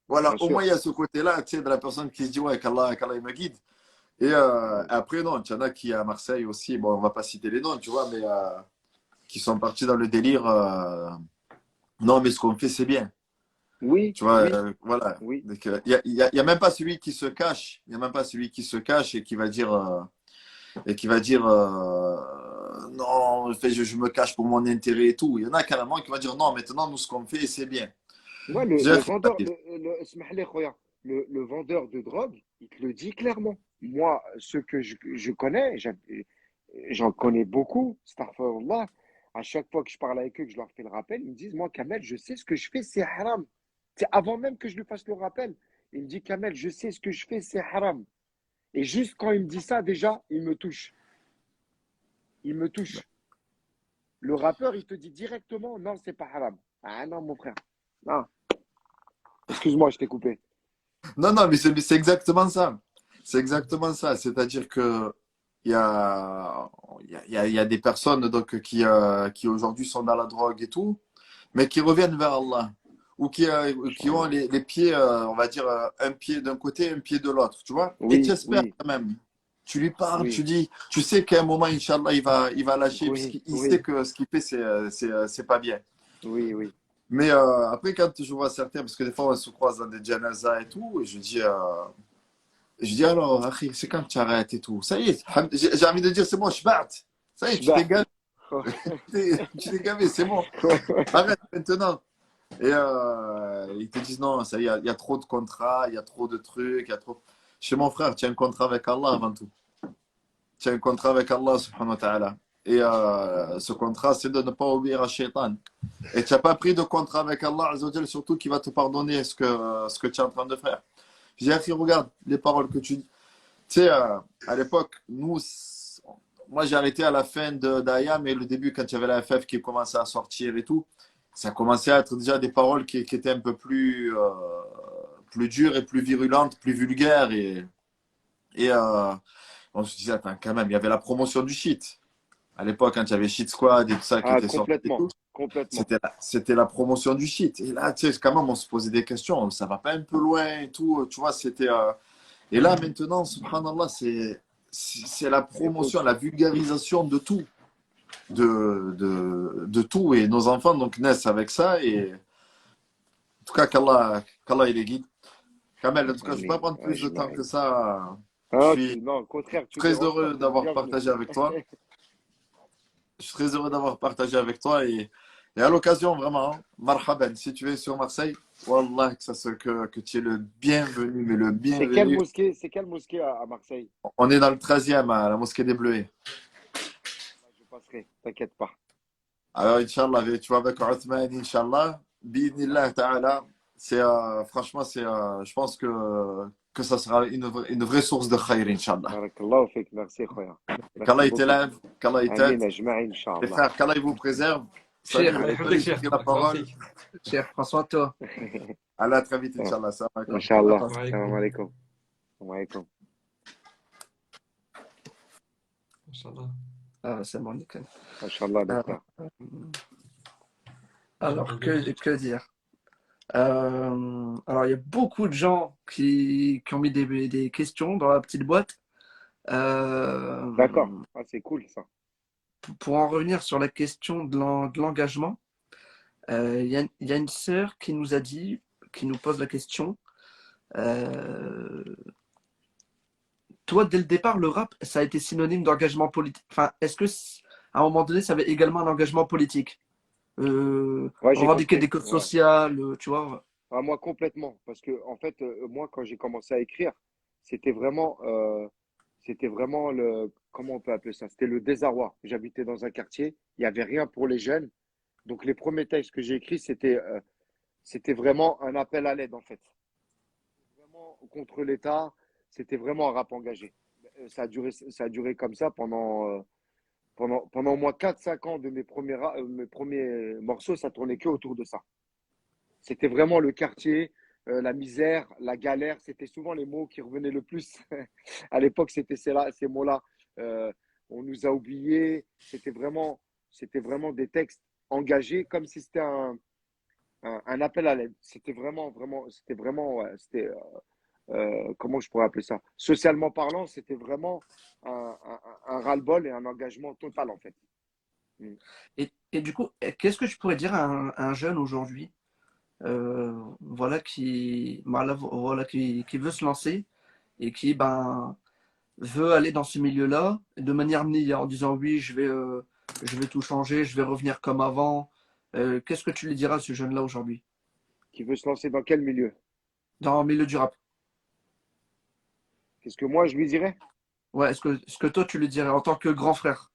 voilà, bien au moins, sûr. il y a ce côté-là, tu sais, de la personne qui se dit, ouais, qu'Allah il me guide. Et après, non, il y en a qui à Marseille aussi, bon, on va pas citer les noms, tu vois, mais qui sont partis dans le délire. Non, mais ce qu'on fait, c'est bien. Oui, Tu vois, oui, voilà. oui. Donc, il y a même pas celui qui se cache. Il y a même pas celui qui se cache et qui va dire, non, en fait, je me cache pour mon intérêt et tout. Il y en a carrément qui vont dire, non, maintenant, nous, ce qu'on fait, c'est bien. Ouais, Je le dis, vendeur, اسمح لي خويا, le vendeur de drogue, il te le dit clairement. Moi, ceux que je connais, j'en connais beaucoup, astaghfirullah. À chaque fois que je parle avec eux, que je leur fais le rappel, ils me disent, moi, Kamel, je sais ce que je fais, c'est haram. C'est avant même que je lui fasse le rappel. Il me dit, Kamel, je sais ce que je fais, c'est haram. Et juste quand il me dit ça, déjà, il me touche. Il me touche. Le rappeur, il te dit directement, non, c'est pas haram. Ah non, mon frère. Non. Excuse-moi, je t'ai coupé. non, non, mais c'est exactement ça. C'est exactement ça. C'est-à-dire que il y a des personnes donc, qui aujourd'hui sont dans la drogue et tout, mais qui reviennent vers Allah. Ou qui ont Inch'Allah. les pieds, on va dire, un pied d'un côté, un pied de l'autre, tu vois. Et tu Oui, espères oui, quand même. Tu lui parles, tu Oui, dis, tu sais qu'à un moment, Inch'Allah, il va lâcher, parce oui, qu'il sait oui, que ce qu'il fait, c'est pas bien. oui, oui. Mais après, quand je vois certains, parce que des fois, on se croise dans des janazas et tout, et je dis alors, Akhi, c'est quand tu arrêtes et tout. Ça y est, j'ai envie de dire, c'est bon, je bats. Ça y est, tu t'es Shbat. gavé, tu t'es gavé, c'est bon. Arrête maintenant. Et ils te disent non, ça y est, il y a trop de contrats, il y a trop de trucs, il y a trop. Chez mon frère, tu as un contrat avec Allah avant tout. Tu as un contrat avec Allah, subhanahu wa ta'ala. Et ce contrat, c'est de ne pas obéir à Shaitan. Et tu n'as pas pris de contrat avec Allah, Azza wa Jal, surtout qui va te pardonner ce que tu es en train de faire. Je dis, Akhi, regarde les paroles que tu dis. Tu sais, à l'époque, moi j'ai arrêté à la fin d'Aya, mais le début, quand il y avait la FF qui commençait à sortir et tout, ça commençait à être déjà des paroles qui étaient un peu plus dures et plus virulentes, plus vulgaires. Et on se disait, attends, quand même, il y avait la promotion du shit. À l'époque, quand il y avait Shit Squad et tout ça qui Ah, était sorti et complètement, tout, complètement. c'était la promotion du shit. Et là, tu sais, quand même, on se posait des questions. Ça va pas un peu loin et tout, tu vois, c'était. Et là, maintenant, subhanallah, c'est la Écoute, promotion, la vulgarisation de tout. De tout. Et nos enfants, donc, naissent avec ça. Et en tout cas, qu'Allah il les guide. Kamel, en tout cas, je ne vais pas Amin, prendre plus de temps que ajma'in. ça. Je Ah, suis non, au contraire, tu très déranges pas, heureux t'es le d'avoir bienvenu. partagé avec toi. Je suis très heureux d'avoir partagé avec toi. Et à l'occasion, vraiment, marhaban, si tu es sur Marseille, Wallah, que tu es le bienvenu, mais le bienvenu. C'est quelle mosquée à Marseille? On est dans le 13e à la mosquée des Bleuets. Ah, je passerai, t'inquiète pas. Alors, Inch'Allah, tu vas avec Othman, Inch'Allah, Bidnillah Ta'ala. Franchement, je pense que ça sera une vraie source de khayr, Inch'Allah. Barakallahu fik, merci, khoya. Qu'Allah Merci il beaucoup. t'élève, qu'Allah il Amin, t'aide. ajma'in, Les Inch'Allah. frères, qu'Allah il vous préserve. Cher, Allah Salut, يحفظك j'ai شيخ pris la بارك الله parole. فيك cher, prends soin de toi. Allah, à très vite, Inch'Allah. Salam alaikum. Allah Inch'Allah. t'en- Salam وعليكم alaikum. Salam alaikum. ما شاء الله Ah, c'est bon, nickel. Inch'Allah, Euh, docteur. alors, que dire? Alors, il y a beaucoup de gens qui ont mis des questions dans la petite boîte. D'accord. Ah, c'est cool, ça. Pour en revenir sur la question de l'engagement, il y a une sœur qui nous a dit, qui nous pose la question, euh, toi, dès le départ, le rap, ça a été synonyme d'engagement politique. Enfin, est-ce que à un moment donné, ça avait également un engagement politique? Ouais, j'ai Revendiquer des compris. causes Ouais. sociales, tu vois? Ah, moi, complètement. Parce que, en fait, moi, quand j'ai commencé à écrire, c'était vraiment, euh, c'était vraiment comment on peut appeler ça? C'était le désarroi. J'habitais dans un quartier, il n'y avait rien pour les jeunes. Donc, les premiers textes que j'ai écrits, c'était vraiment un appel à l'aide, en fait. Vraiment contre l'État, c'était vraiment un rap engagé. Ça a duré comme ça pendant au moins 4 5 ans de mes premiers morceaux, ça tournait que autour de ça. C'était vraiment le quartier, la misère, la galère. C'était souvent les mots qui revenaient le plus. À l'époque, c'était ces mots-là. Euh, on nous a oubliés. C'était vraiment des textes engagés, comme si c'était un appel à l'aide. C'était vraiment, vraiment, ouais, comment je pourrais appeler ça? Socialement parlant, c'était vraiment un ras-le-bol et un engagement total, en fait. Mm. Et du coup, qu'est-ce que tu pourrais dire à un jeune aujourd'hui, voilà, qui veut se lancer et qui ben, veut aller dans ce milieu-là de manière niée en disant oui, je vais tout changer, je vais revenir comme avant. Qu'est-ce que tu lui diras à ce jeune-là aujourd'hui, Qui veut se lancer dans quel milieu? dans le milieu du rap? Qu'est-ce que moi, je lui dirais? Ouais, ce que toi tu lui dirais en tant que grand frère?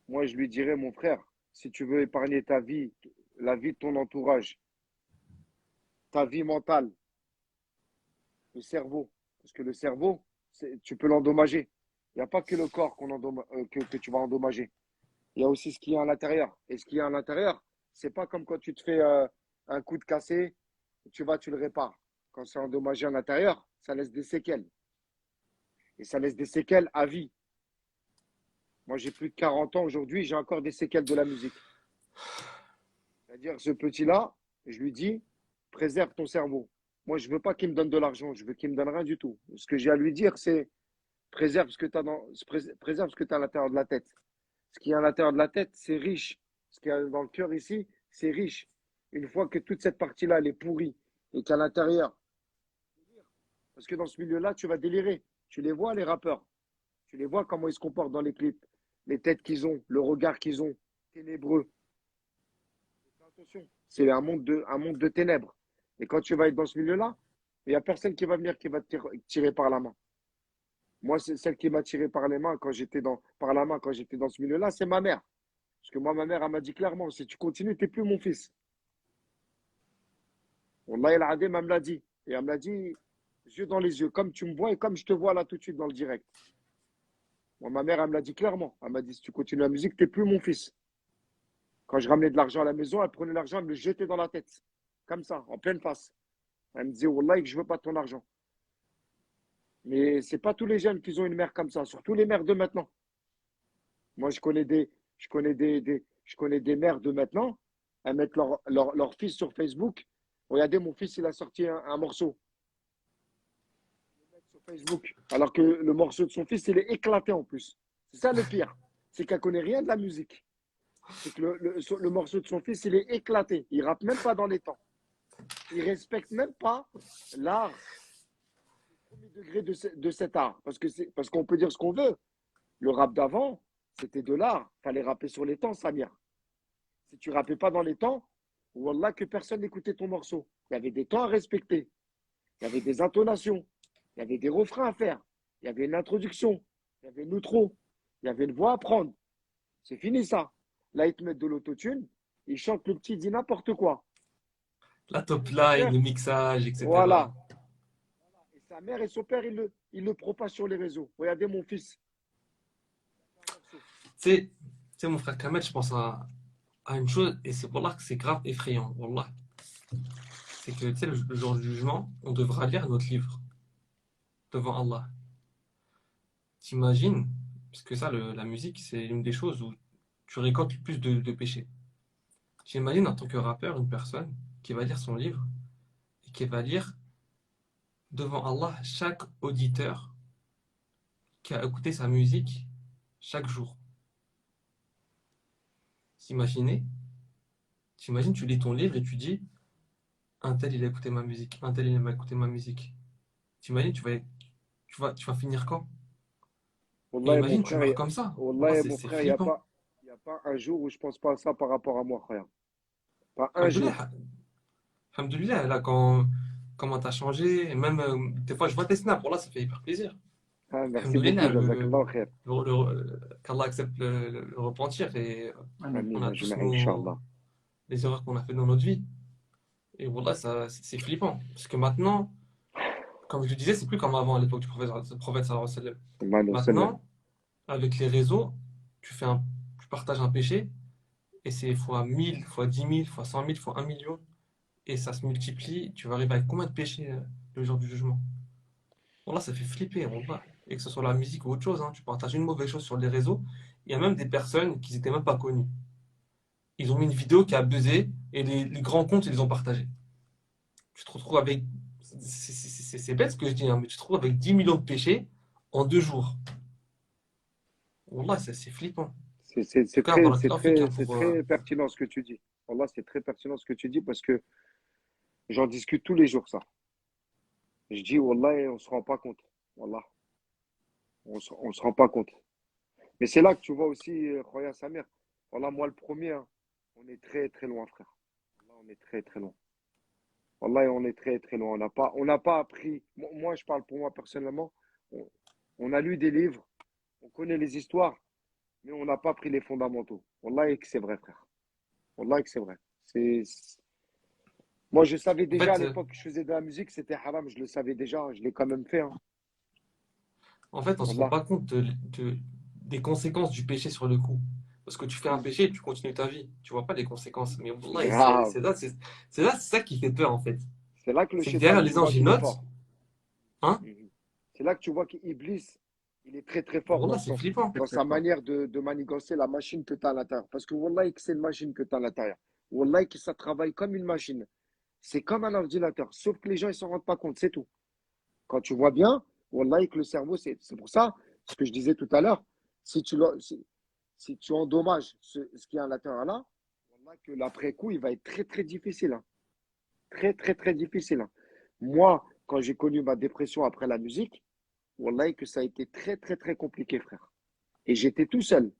Moi, je lui dirais, mon frère, si tu veux épargner ta vie, la vie de ton entourage, ta vie mentale, le cerveau, parce que le cerveau, tu peux l'endommager. Il n'y a pas que le corps que tu vas endommager. Il y a aussi ce qu'il y a à l'intérieur. Et ce qu'il y a à l'intérieur, c'est pas comme quand tu te fais un coup de cassé, tu le répares. Quand c'est endommagé à l'intérieur, ça laisse des séquelles. Et ça laisse des séquelles à vie. Moi, j'ai plus de 40 ans aujourd'hui, j'ai encore des séquelles de la musique. C'est-à-dire, ce petit-là, je lui dis, préserve ton cerveau. Moi, je ne veux pas qu'il me donne de l'argent, je veux qu'il me donne rien du tout. Ce que j'ai à lui dire, c'est préserve ce que tu as préserve ce que tu à l'intérieur de la tête. Ce qui est à l'intérieur de la tête, c'est riche. Ce qui est dans le cœur ici, c'est riche. Une fois que toute cette partie-là, elle est pourrie et qu'à l'intérieur, parce que dans ce milieu-là, tu vas délirer. Tu les vois, les rappeurs. Tu les vois comment ils se comportent dans les clips. Les têtes qu'ils ont, le regard qu'ils ont, ténébreux. Attention, c'est un monde de ténèbres. Et quand tu vas être dans ce milieu-là, il n'y a personne qui va venir qui va te tirer par la main. Moi, c'est celle qui m'a tiré par les mains par la main quand j'étais dans ce milieu-là, c'est ma mère. Parce que moi, ma mère, elle m'a dit clairement, si tu continues, tu n'es plus mon fils. Wallah, elle me l'a dit. Et elle me l'a dit, yeux dans les yeux, comme tu me vois et comme je te vois là tout de suite dans le direct. Moi, ma mère, elle me l'a dit clairement. Elle m'a dit, si tu continues la musique, tu n'es plus mon fils. Quand je ramenais de l'argent à la maison, elle prenait l'argent, elle me le jetait dans la tête. Comme ça, en pleine face. Elle me disait, Wallah, que je ne veux pas ton argent. Mais ce n'est pas tous les jeunes qui ont une mère comme ça, surtout les mères de maintenant. Moi, je connais des mères de maintenant. Elles mettent leur fils sur Facebook. Regardez, mon fils, il a sorti un morceau sur Facebook. Alors que le morceau de son fils, il est éclaté en plus. C'est ça le pire. C'est qu'elle ne connaît rien de la musique. C'est que le morceau de son fils, il est éclaté. Il ne rappe même pas dans les temps. Il ne respecte même pas l'art, le premier degré de cet art. Parce qu'on peut dire ce qu'on veut. Le rap d'avant, c'était de l'art. Il fallait rapper sur les temps, Samir. Si tu ne rappais pas dans les temps, wallah que personne n'écoutait ton morceau. Il y avait des temps à respecter. Il y avait des intonations. Il y avait des refrains à faire. Il y avait une introduction. Il y avait une outro. Il y avait une voix à prendre. C'est fini ça. Là, ils te mettent de l'autotune. Ils chantent, le petit dit n'importe quoi. La top line, le mixage, etc. Voilà. Et sa mère et son père, ils le propagent sur les réseaux. Regardez mon fils. Tu sais, mon frère Kamel, je pense à une chose, et c'est wallah que c'est grave effrayant, wallah. C'est que, tu sais, le jour du jugement, on devra lire notre livre devant Allah. T'imagines, parce que ça, la musique, c'est une des choses où tu récoltes le plus de péchés. J'imagine en tant que rappeur une personne qui va lire son livre et qui va lire devant Allah chaque auditeur qui a écouté sa musique chaque jour. T'imagines, tu lis ton livre et tu dis un tel il a écouté ma musique, un tel il m'a écouté ma musique. T'imagines, tu vas finir quand? Et Wallah, imagine, tu meurs comme ça. Wallah, mon c'est frère, flippant. il y a pas un jour où je pense pas à ça par rapport à moi, frère. Pas un jour. Alhamdoulilah, Alhamdoulilah, là, comment t'as changé, et même des fois je vois tes snaps, voilà, ça fait hyper plaisir. Ah, merci beaucoup, Alhamdoulilah, Jazakallah khair. qu'Allah accepte le repentir et Amen. on Amin, a tous ajma'in, Inch'Allah. les erreurs qu'on a fait dans notre vie. Et voilà, ça, c'est flippant. Parce que maintenant, comme je disais, c'est plus comme avant à l'époque du prophète sallallahu alayhi wa sallam. Sallallahu alayhi wa sallam. Maintenant, avec les réseaux, tu partages un péché et c'est fois 1000, fois 10 000, fois 100 000, fois 1 million. Et ça se multiplie. Tu vas arriver avec combien de péchés le jour du jugement? Bon, là, ça fait flipper, on voit. Et que ce soit la musique ou autre chose, hein, tu partages une mauvaise chose sur les réseaux. Il y a même des personnes qui n'étaient même pas connues. Ils ont mis une vidéo qui a buzzé et les grands comptes, ils les ont partagés. Tu te retrouves avec. C'est bête ce que je dis, hein, mais tu te retrouves avec 10 millions de péchés en 2 jours. Wallah, c'est flippant. En tout cas, voilà, trafic, hein, C'est pour. très pertinent ce que tu dis. Wallah, c'est très pertinent ce que tu dis parce que j'en discute tous les jours, ça. Je dis, Wallah, on se rend pas compte. Wallah, on se rend pas compte. Mais c'est là que tu vois aussi, Khoya Samir. Wallah, moi, le premier, hein, on est très, très loin, frère. Wallah, on est très, très loin. Wallah, on est très, très loin. On n'a pas appris. Moi, je parle pour moi personnellement. On, on a lu des livres, on connaît les histoires, mais on n'a pas pris les fondamentaux. Wallah, que c'est vrai, frère. Wallah, que c'est vrai. Moi, je savais En déjà à fait, l'époque que je faisais de la musique, c'était haram. Je le savais déjà. Je l'ai quand même fait, hein. on se rend Wallah. pas compte des conséquences du péché sur le coup. Parce que tu fais un péché et tu continues ta vie. Tu vois pas les conséquences. Mais C'est wallah, grave. c'est ça qui fait peur en fait. C'est là que le C'est que shaitan, derrière tu les vois anges, ils qu'il est notent. fort. Hein? Mhm. C'est là que tu vois qu'Iblis, il est très très fort Wallah, c'est flippant. dans sa manière de manigancer la machine que tu as à l'intérieur. Parce que Wallah, que c'est une machine que tu as à l'intérieur. Wallah, que ça travaille comme une machine. C'est comme un ordinateur. Sauf que les gens, ils ne s'en rendent pas compte, c'est tout. Quand tu vois bien, Wallah, que le cerveau, c'est pour ça, ce que je disais tout à l'heure, si tu, si tu endommages ce qui est à l'intérieur là, voilà que l'après-coup, il va être très, très difficile, hein. Très, très, très difficile, hein. Moi, quand j'ai connu ma dépression après la musique, voilà que ça a été très, très, très compliqué, frère. Et j'étais tout seul.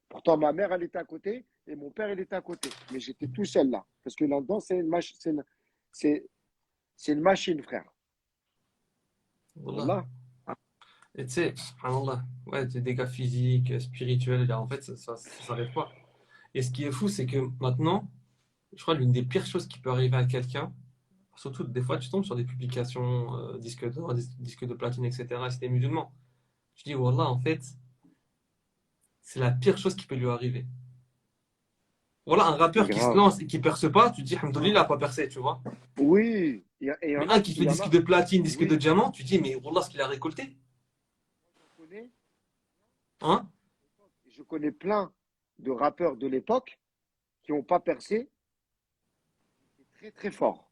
Pourtant, ma mère, elle était à côté et mon père, il était à côté. Mais j'étais tout seul là. Parce que là-dedans, c'est, c'est une machine, frère. Voilà. Voilà. Et tu sais, subhanallah, ouais, des dégâts physiques, spirituels, là, en fait, ça s'arrête pas. Et ce qui est fou, c'est que maintenant, je crois l'une des pires choses qui peut arriver à quelqu'un, surtout des fois, tu tombes sur des publications, disques d'or, disques de platine, etc., et c'est des musulmans. Je dis, Wallah, en fait, c'est la pire chose qui peut lui arriver. Voilà, un C'est rappeur qui se grave. lance et qui perce pas, tu te dis, Alhamdoulilah, il a pas percé, tu vois. Oui. Et il y Mais en un a, qui il fait y en disque a, de platine, disque de oui. diamant, tu te dis, mais Wallah, ce qu'il a récolté, Je connais, hein? je connais plein de rappeurs de l'époque qui n'ont pas percé, très, très fort.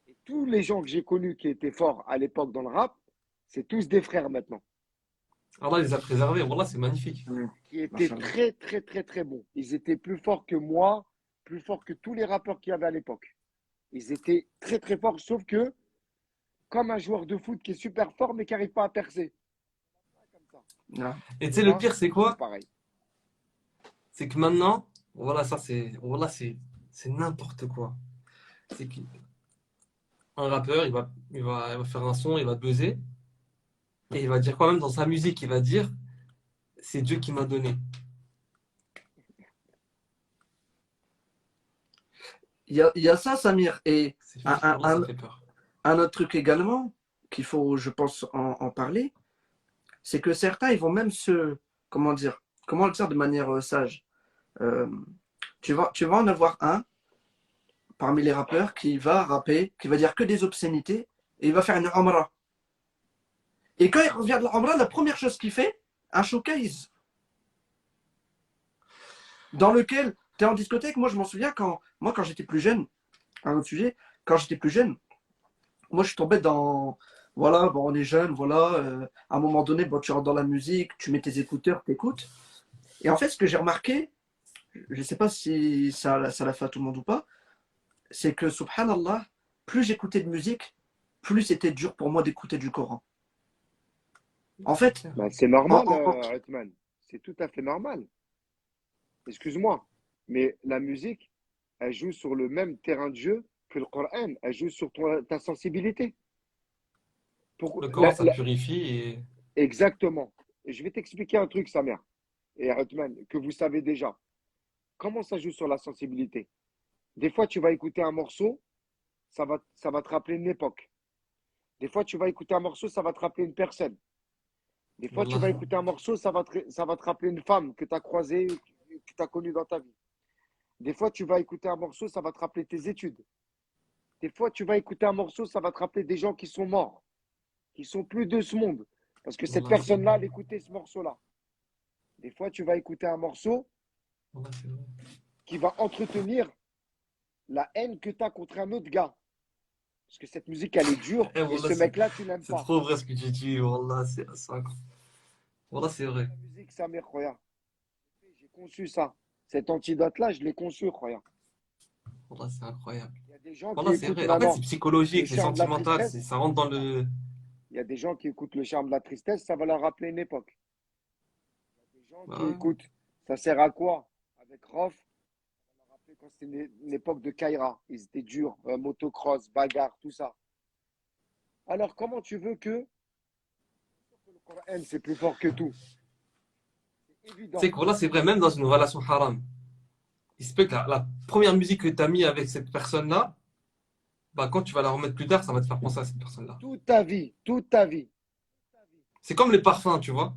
Et tous les gens que j'ai connus qui étaient forts à l'époque dans le rap, c'est tous des frères maintenant, Allah les a préservés, Wallah, c'est magnifique. qui étaient Machallah. très, très, très, très bons. Ils étaient plus forts que moi, plus forts que tous les rappeurs qu'il y avait à l'époque. Ils étaient très, très forts, sauf que, comme un joueur de foot qui est super fort, mais qui n'arrive pas à percer. Comme ça. Et tu Et sais, le ben, pire, c'est c'est quoi? pareil. C'est que maintenant, voilà, voilà, c'est n'importe quoi. C'est qu'un rappeur, il va faire un son, il va buzzer, et il va dire quoi même dans sa musique, il va dire, c'est Dieu qui m'a donné. Il y a ça, Samir. Et C'est un, flippant, un- là, ça un- fait peur. un autre truc également qu'il faut, je pense, en parler, c'est que certains, ils vont même comment le dire de manière sage. Euh, tu vas en avoir un parmi les rappeurs qui va rapper, qui va dire que des obscénités, et il va faire une umrah. Et quand il revient de la umrah, la première chose qu'il fait, un showcase dans lequel tu es en discothèque. Moi, je m'en souviens quand j'étais plus jeune, un autre sujet, quand j'étais plus jeune, moi, je suis tombé dans. Voilà, bon, on est jeune, voilà. À un moment donné, bon, tu rentres dans la musique, tu mets tes écouteurs, t'écoutes. Et en fait, ce que j'ai remarqué, je ne sais pas si ça l'a fait à tout le monde ou pas, c'est que, subhanallah, plus j'écoutais de musique, plus c'était dur pour moi d'écouter du Coran. En C'est fait, clair. Ben, c'est en, normal, en- en- Othman. C'est tout à fait normal. Excuse-moi, mais la musique, elle joue sur le même terrain de jeu que le Coran. Elle joue sur ta sensibilité. Le Coran, ça purifie et. Exactement. Et je vais t'expliquer un truc, Samir et Othman, que vous savez déjà. Comment ça joue sur la sensibilité? Des fois, tu vas écouter un morceau, ça va te rappeler une époque. Des fois, tu vas écouter un morceau, ça va te rappeler une personne. Des fois, tu Wallah, vas écouter un morceau, ça va te rappeler une femme que tu as croisée, que tu as connue dans ta vie. Des fois, tu vas écouter un morceau, ça va te rappeler tes études. Des fois, tu vas écouter un morceau, ça va te rappeler des gens qui sont morts, qui sont plus de ce monde. Parce que cette Wallah, c'est personne-là, elle écoutait ce morceau-là. Des fois, tu vas écouter un morceau Wallah, c'est vrai. qui va entretenir la haine que tu as contre un autre gars. Parce que cette musique, elle est dure Eh, et Wallah, ce mec-là, tu l'aimes c'est pas. trop vrai ce que tu dis. Wallah, Wallah, c'est vrai. La musique, Samir, regarde. J'ai conçu ça. Cet antidote-là, je l'ai conçu, regarde. Wallah, c'est incroyable. Il y a des gens qui Voilà, c'est écoutent vrai. En fait, c'est maintenant le psychologique, c'est charme de la sentimental, tristesse. ça rentre dans le. Il y a des gens qui écoutent le charme de la tristesse, ça va leur rappeler une époque. Il y a des gens qui Ouais. écoutent, ça sert à quoi? Avec Rof, ça va leur rappeler quand c'était une époque de Kaira. Ils étaient durs, motocross, bagarre, tout ça. Alors, comment tu veux que le Coran, c'est plus fort que tout? C'est Tu sais évident. que voilà, c'est vrai, même dans une relation haram, il se peut que la première musique que tu as mis avec cette personne-là, bah, quand tu vas la remettre plus tard, ça va te faire penser à cette personne-là. Toute ta vie, toute ta vie. C'est comme les parfums, tu vois.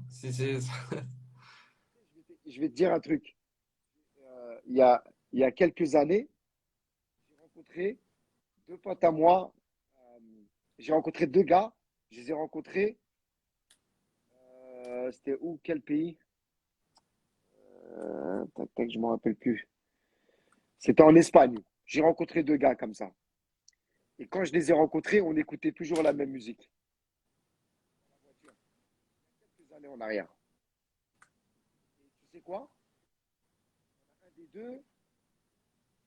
Je vais te dire un truc. Il y a quelques années, j'ai rencontré deux potes à moi. euh, j'ai rencontré deux gars. Je les ai rencontrés. C'était où? Quel pays? Tac, tac, je ne me rappelle plus. C'était en Espagne. J'ai rencontré deux gars comme ça. Et quand je les ai rencontrés, on écoutait toujours la même musique. en arrière. Et tu sais quoi? Un des deux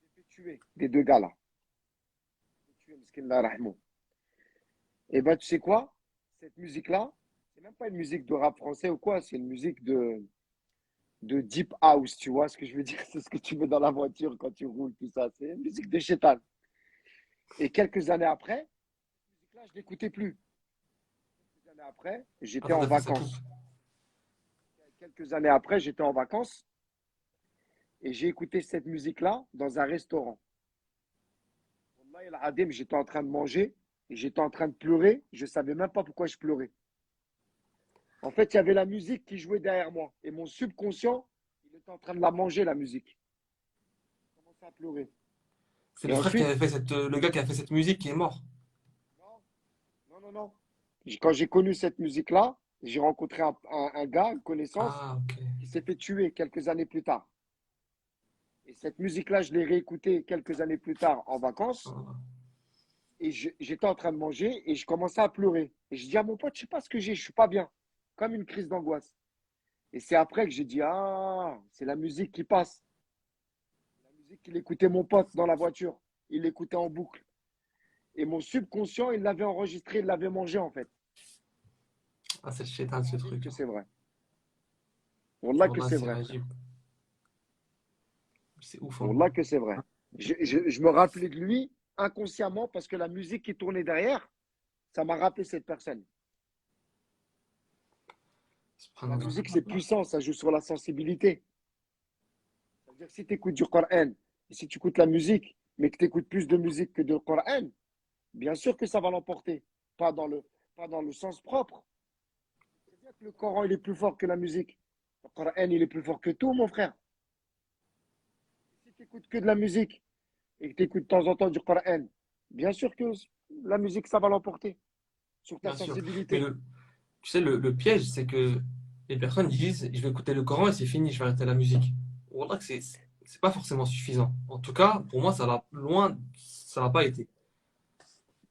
s'est fait tuer, des deux gars là. Il s'est fait tuer, miskin Allah rahmou. Et ben, tu sais quoi? Cette musique-là, c'est même pas une musique de rap français ou quoi, c'est une musique de deep house, tu vois ce que je veux dire? C'est ce que tu mets dans la voiture quand tu roules, tout ça. C'est une musique de chétan. Et quelques années après, cette musique-là, je l'écoutais plus. Quelques années après, j'étais Attends, en depuis ça coupe. vacances. Quelques années après, j'étais en vacances et j'ai écouté cette musique-là dans un restaurant. Wallahi al-Adim, j'étais en train de manger et j'étais en train de pleurer. Je ne savais même pas pourquoi je pleurais. En fait, il y avait la musique qui jouait derrière moi et mon subconscient, il était en train de la manger, la musique. J'ai commencé à pleurer. C'est Et le frère qui ensuite, avait fait le gars qui a fait cette musique qui est mort. non, non, non, non. Quand j'ai connu cette musique-là, j'ai rencontré un gars, une connaissance, Ah, ok. qui s'est fait tuer quelques années plus tard. Et cette musique-là, je l'ai réécoutée quelques années plus tard en vacances. Ah. Et j'étais en train de manger et je commençais à pleurer. Et je dis à mon pote, je sais pas ce que j'ai, je suis pas bien. Comme une crise d'angoisse. Et c'est après que j'ai dit, ah, c'est la musique qui passe. La musique qu'il écoutait mon pote dans la voiture. Il l'écoutait en boucle. Et mon subconscient, il l'avait enregistré, il l'avait mangé en fait. Ah, c'est le chétan, ce On dit truc. que c'est vrai. Wallah que Wallah, c'est c'est vrai, frère. Rajib. C'est ouf, hein. Wallah que c'est vrai. Je me rappelais de lui inconsciemment parce que la musique qui tournait derrière, ça m'a rappelé cette personne. La Subhanallah. musique, c'est puissant, ça joue sur la sensibilité. C'est-à-dire que si tu écoutes du Coran, et si tu écoutes la musique, mais que tu écoutes plus de musique que de Coran, bien sûr que ça va l'emporter. Pas dans pas dans le sens propre. C'est bien que le Coran, il est plus fort que la musique. Le Coran, il est plus fort que tout, mon frère. Si tu écoutes que de la musique et que tu écoutes de temps en temps du Coran, bien sûr que la musique, ça va l'emporter sur ta Bien sûr. Mais sensibilité. tu sais, le piège, c'est que les personnes disent, je vais écouter le Coran et c'est fini, je vais arrêter la musique. Wallah que c'est pas forcément suffisant. En tout cas, pour moi, ça l'a pas été.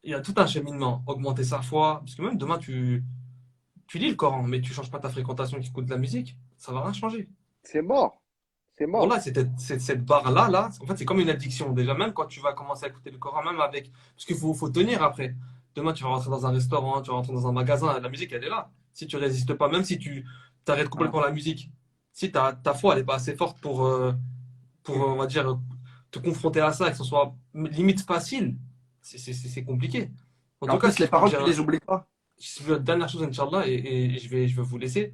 Il y a tout un cheminement, augmenter sa foi, parce que même demain, tu lis le Coran, mais tu changes pas ta fréquentation qui écoute de la musique, ça va rien changer. C'est mort. C'est Voilà, mort. cette barre-là, en fait, c'est comme une addiction. Déjà, même quand tu vas commencer à écouter le Coran, même avec. Parce qu'il faut tenir après. Demain, tu vas rentrer dans un restaurant, tu vas rentrer dans un magasin, la musique, elle est là. Si tu résistes pas, même si tu arrêtes Ouais. complètement la musique, si ta foi, elle n'est pas assez forte pour, on va dire, te confronter à ça et que ce soit limite facile, c'est compliqué. En Et en tout cas, plus, si les je peux te paroles, tu dire, les oublies pas. si je veux, dernière chose, Inch'Allah, et je vais vous laisser.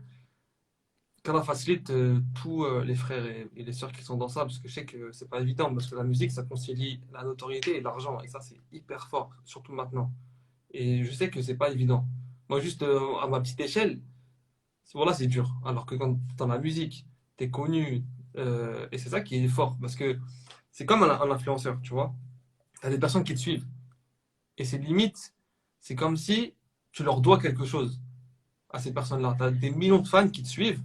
Qu'Allah facilite tous les frères et les sœurs qui sont dans ça, parce que je sais que c'est pas évident, parce que la musique, ça concilie la notoriété et l'argent, et ça, c'est hyper fort, surtout maintenant. Et je sais que c'est pas évident. Moi, juste à ma petite échelle, voilà, c'est dur. Alors que quand dans la musique, t'es connu, et c'est ça qui est fort, parce que c'est comme un influenceur, tu vois. T'as des personnes qui te suivent, et c'est limite, c'est comme si tu leur dois quelque chose à ces personnes-là. Tu as des millions de fans qui te suivent,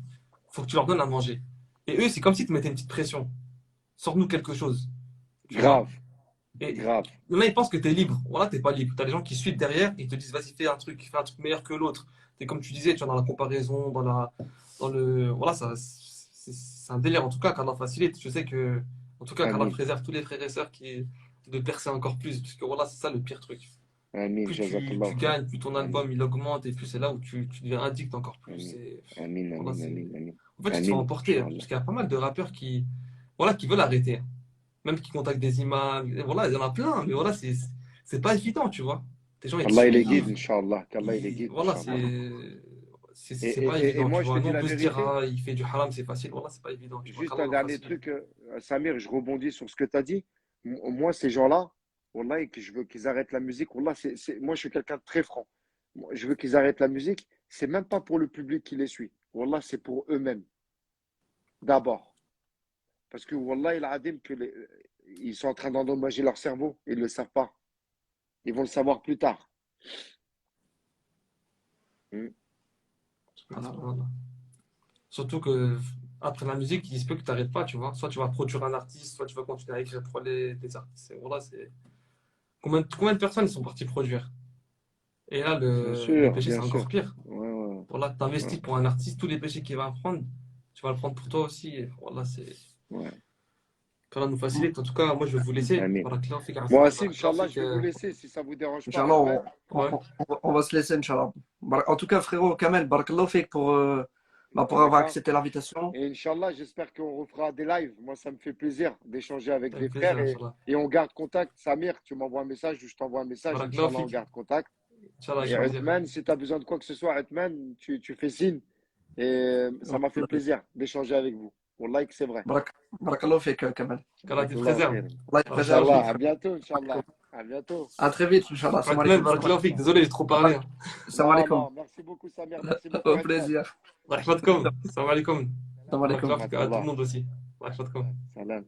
faut que tu leur donnes à manger. Et eux, c'est comme si tu te mettais une petite pression. Sors-nous quelque chose, tu vois. Grave. Et Grave. il y en a, ils pensent que tu es libre. Voilà, tu n'es pas libre. Tu as des gens qui suivent derrière et ils te disent, vas-y, fais un truc meilleur que l'autre. C'est comme tu disais, tu vois, dans la comparaison, dans le. Voilà, ça, c'est un délire. En tout cas, qu'Allah facilite. Je sais que, en tout cas, qu'Allah Amin. préserve tous les frères et sœurs de percer encore plus. Parce que voilà, c'est ça le pire truc. Amin. Plus Jazakallah, tu frère. gagnes, plus ton Amin. album il augmente et plus c'est là où tu deviens addict encore plus. Amin. Amin. Voilà, Amin. Amin. Amin. En fait, tu te fais Amin. emporter, hein, Inch'Allah. parce qu'il y a pas mal de rappeurs voilà, qui veulent arrêter, hein. Même qui contactent des imams. Et voilà, il y en a plein, mais voilà, c'est pas évident, tu vois. Des gens, ils te Qu'Allah il les guide, suivent. Inch'Allah. Qu'Allah il les guide, Voilà, Inch'Allah. c'est pas Et évident, tu moi, je te vois. Nous, dis on la peut se dire, vérité. ah, il fait du haram, c'est facile. Voilà, c'est pas évident, tu vois. Juste Qu'Allah un le dernier facilite. truc, Samir, je rebondis sur ce que tu as dit. Moi, ces gens-là, Wallah, et que je veux qu'ils arrêtent la musique, Wallah, moi, je suis quelqu'un de très franc. Moi, je veux qu'ils arrêtent la musique. C'est même pas pour le public qui les suit. Wallah, c'est pour eux-mêmes, d'abord. Parce que, Wallah, il a dit ils sont en train d'endommager leur cerveau. Ils ne le savent pas. Ils vont le savoir plus tard. Hmm. Subhanallah. Surtout que après la musique, il se peut que tu n'arrêtes pas, tu vois. Soit tu vas produire un artiste, soit tu vas continuer à écrire pour les artistes. Voilà, c'est. Combien de personnes sont parties produire? Et là, Bien le sûr, péché, c'est bien encore sûr. pire. Ouais, ouais. Voilà, t'investis pour un artiste, tous les péchés qu'il va apprendre, tu vas le prendre pour toi aussi. Et voilà, c'est. Ouais. Qu'Allah nous facilite. En tout cas, moi, je vais vous laisser. Amin. Barakallahu fik, Moi Hassan. aussi, Inch'Allah, je vais vous laisser si ça vous dérange pas, Inch'Allah, Edman. Ouais. on va se laisser, Inch'Allah. En tout cas, frérot Kamel, barakallahu fik pour avoir D'accord. accepté l'invitation. Et Inch'Allah, j'espère qu'on refera des lives. Moi, ça me fait plaisir d'échanger avec des Avec plaisir, frères Inch'Allah. et on garde contact. Samir, tu m'envoies un message ou je t'envoie un message. Barakallahu Inch'Allah, on fik. garde contact. Inch'Allah, Et avec plaisir. Othman, si tu as besoin de quoi que ce soit, Othman, tu fais signe. Et ça m'a fait plaisir d'échanger avec vous. Wallah que c'est vrai. Barakallahu fik, Kamel. Qu'Allah te Barakallahu préserve. khairan. Allah te préserve. Inch'Allah, à bientôt, Inch'Allah. À bientôt. À très vite, Inch'Allah. Salam Othman, alaikum. barakallahu fik. Désolé, j'ai trop parlé. hein. Salam Non, alaikum. non, merci beaucoup, Samir. Merci beaucoup, Au Othman. plaisir. Rahmatkoum. Salam alaikum. Salam alaikum. Barakallahu fik à tout le monde aussi. Rahmatkoum. Salam.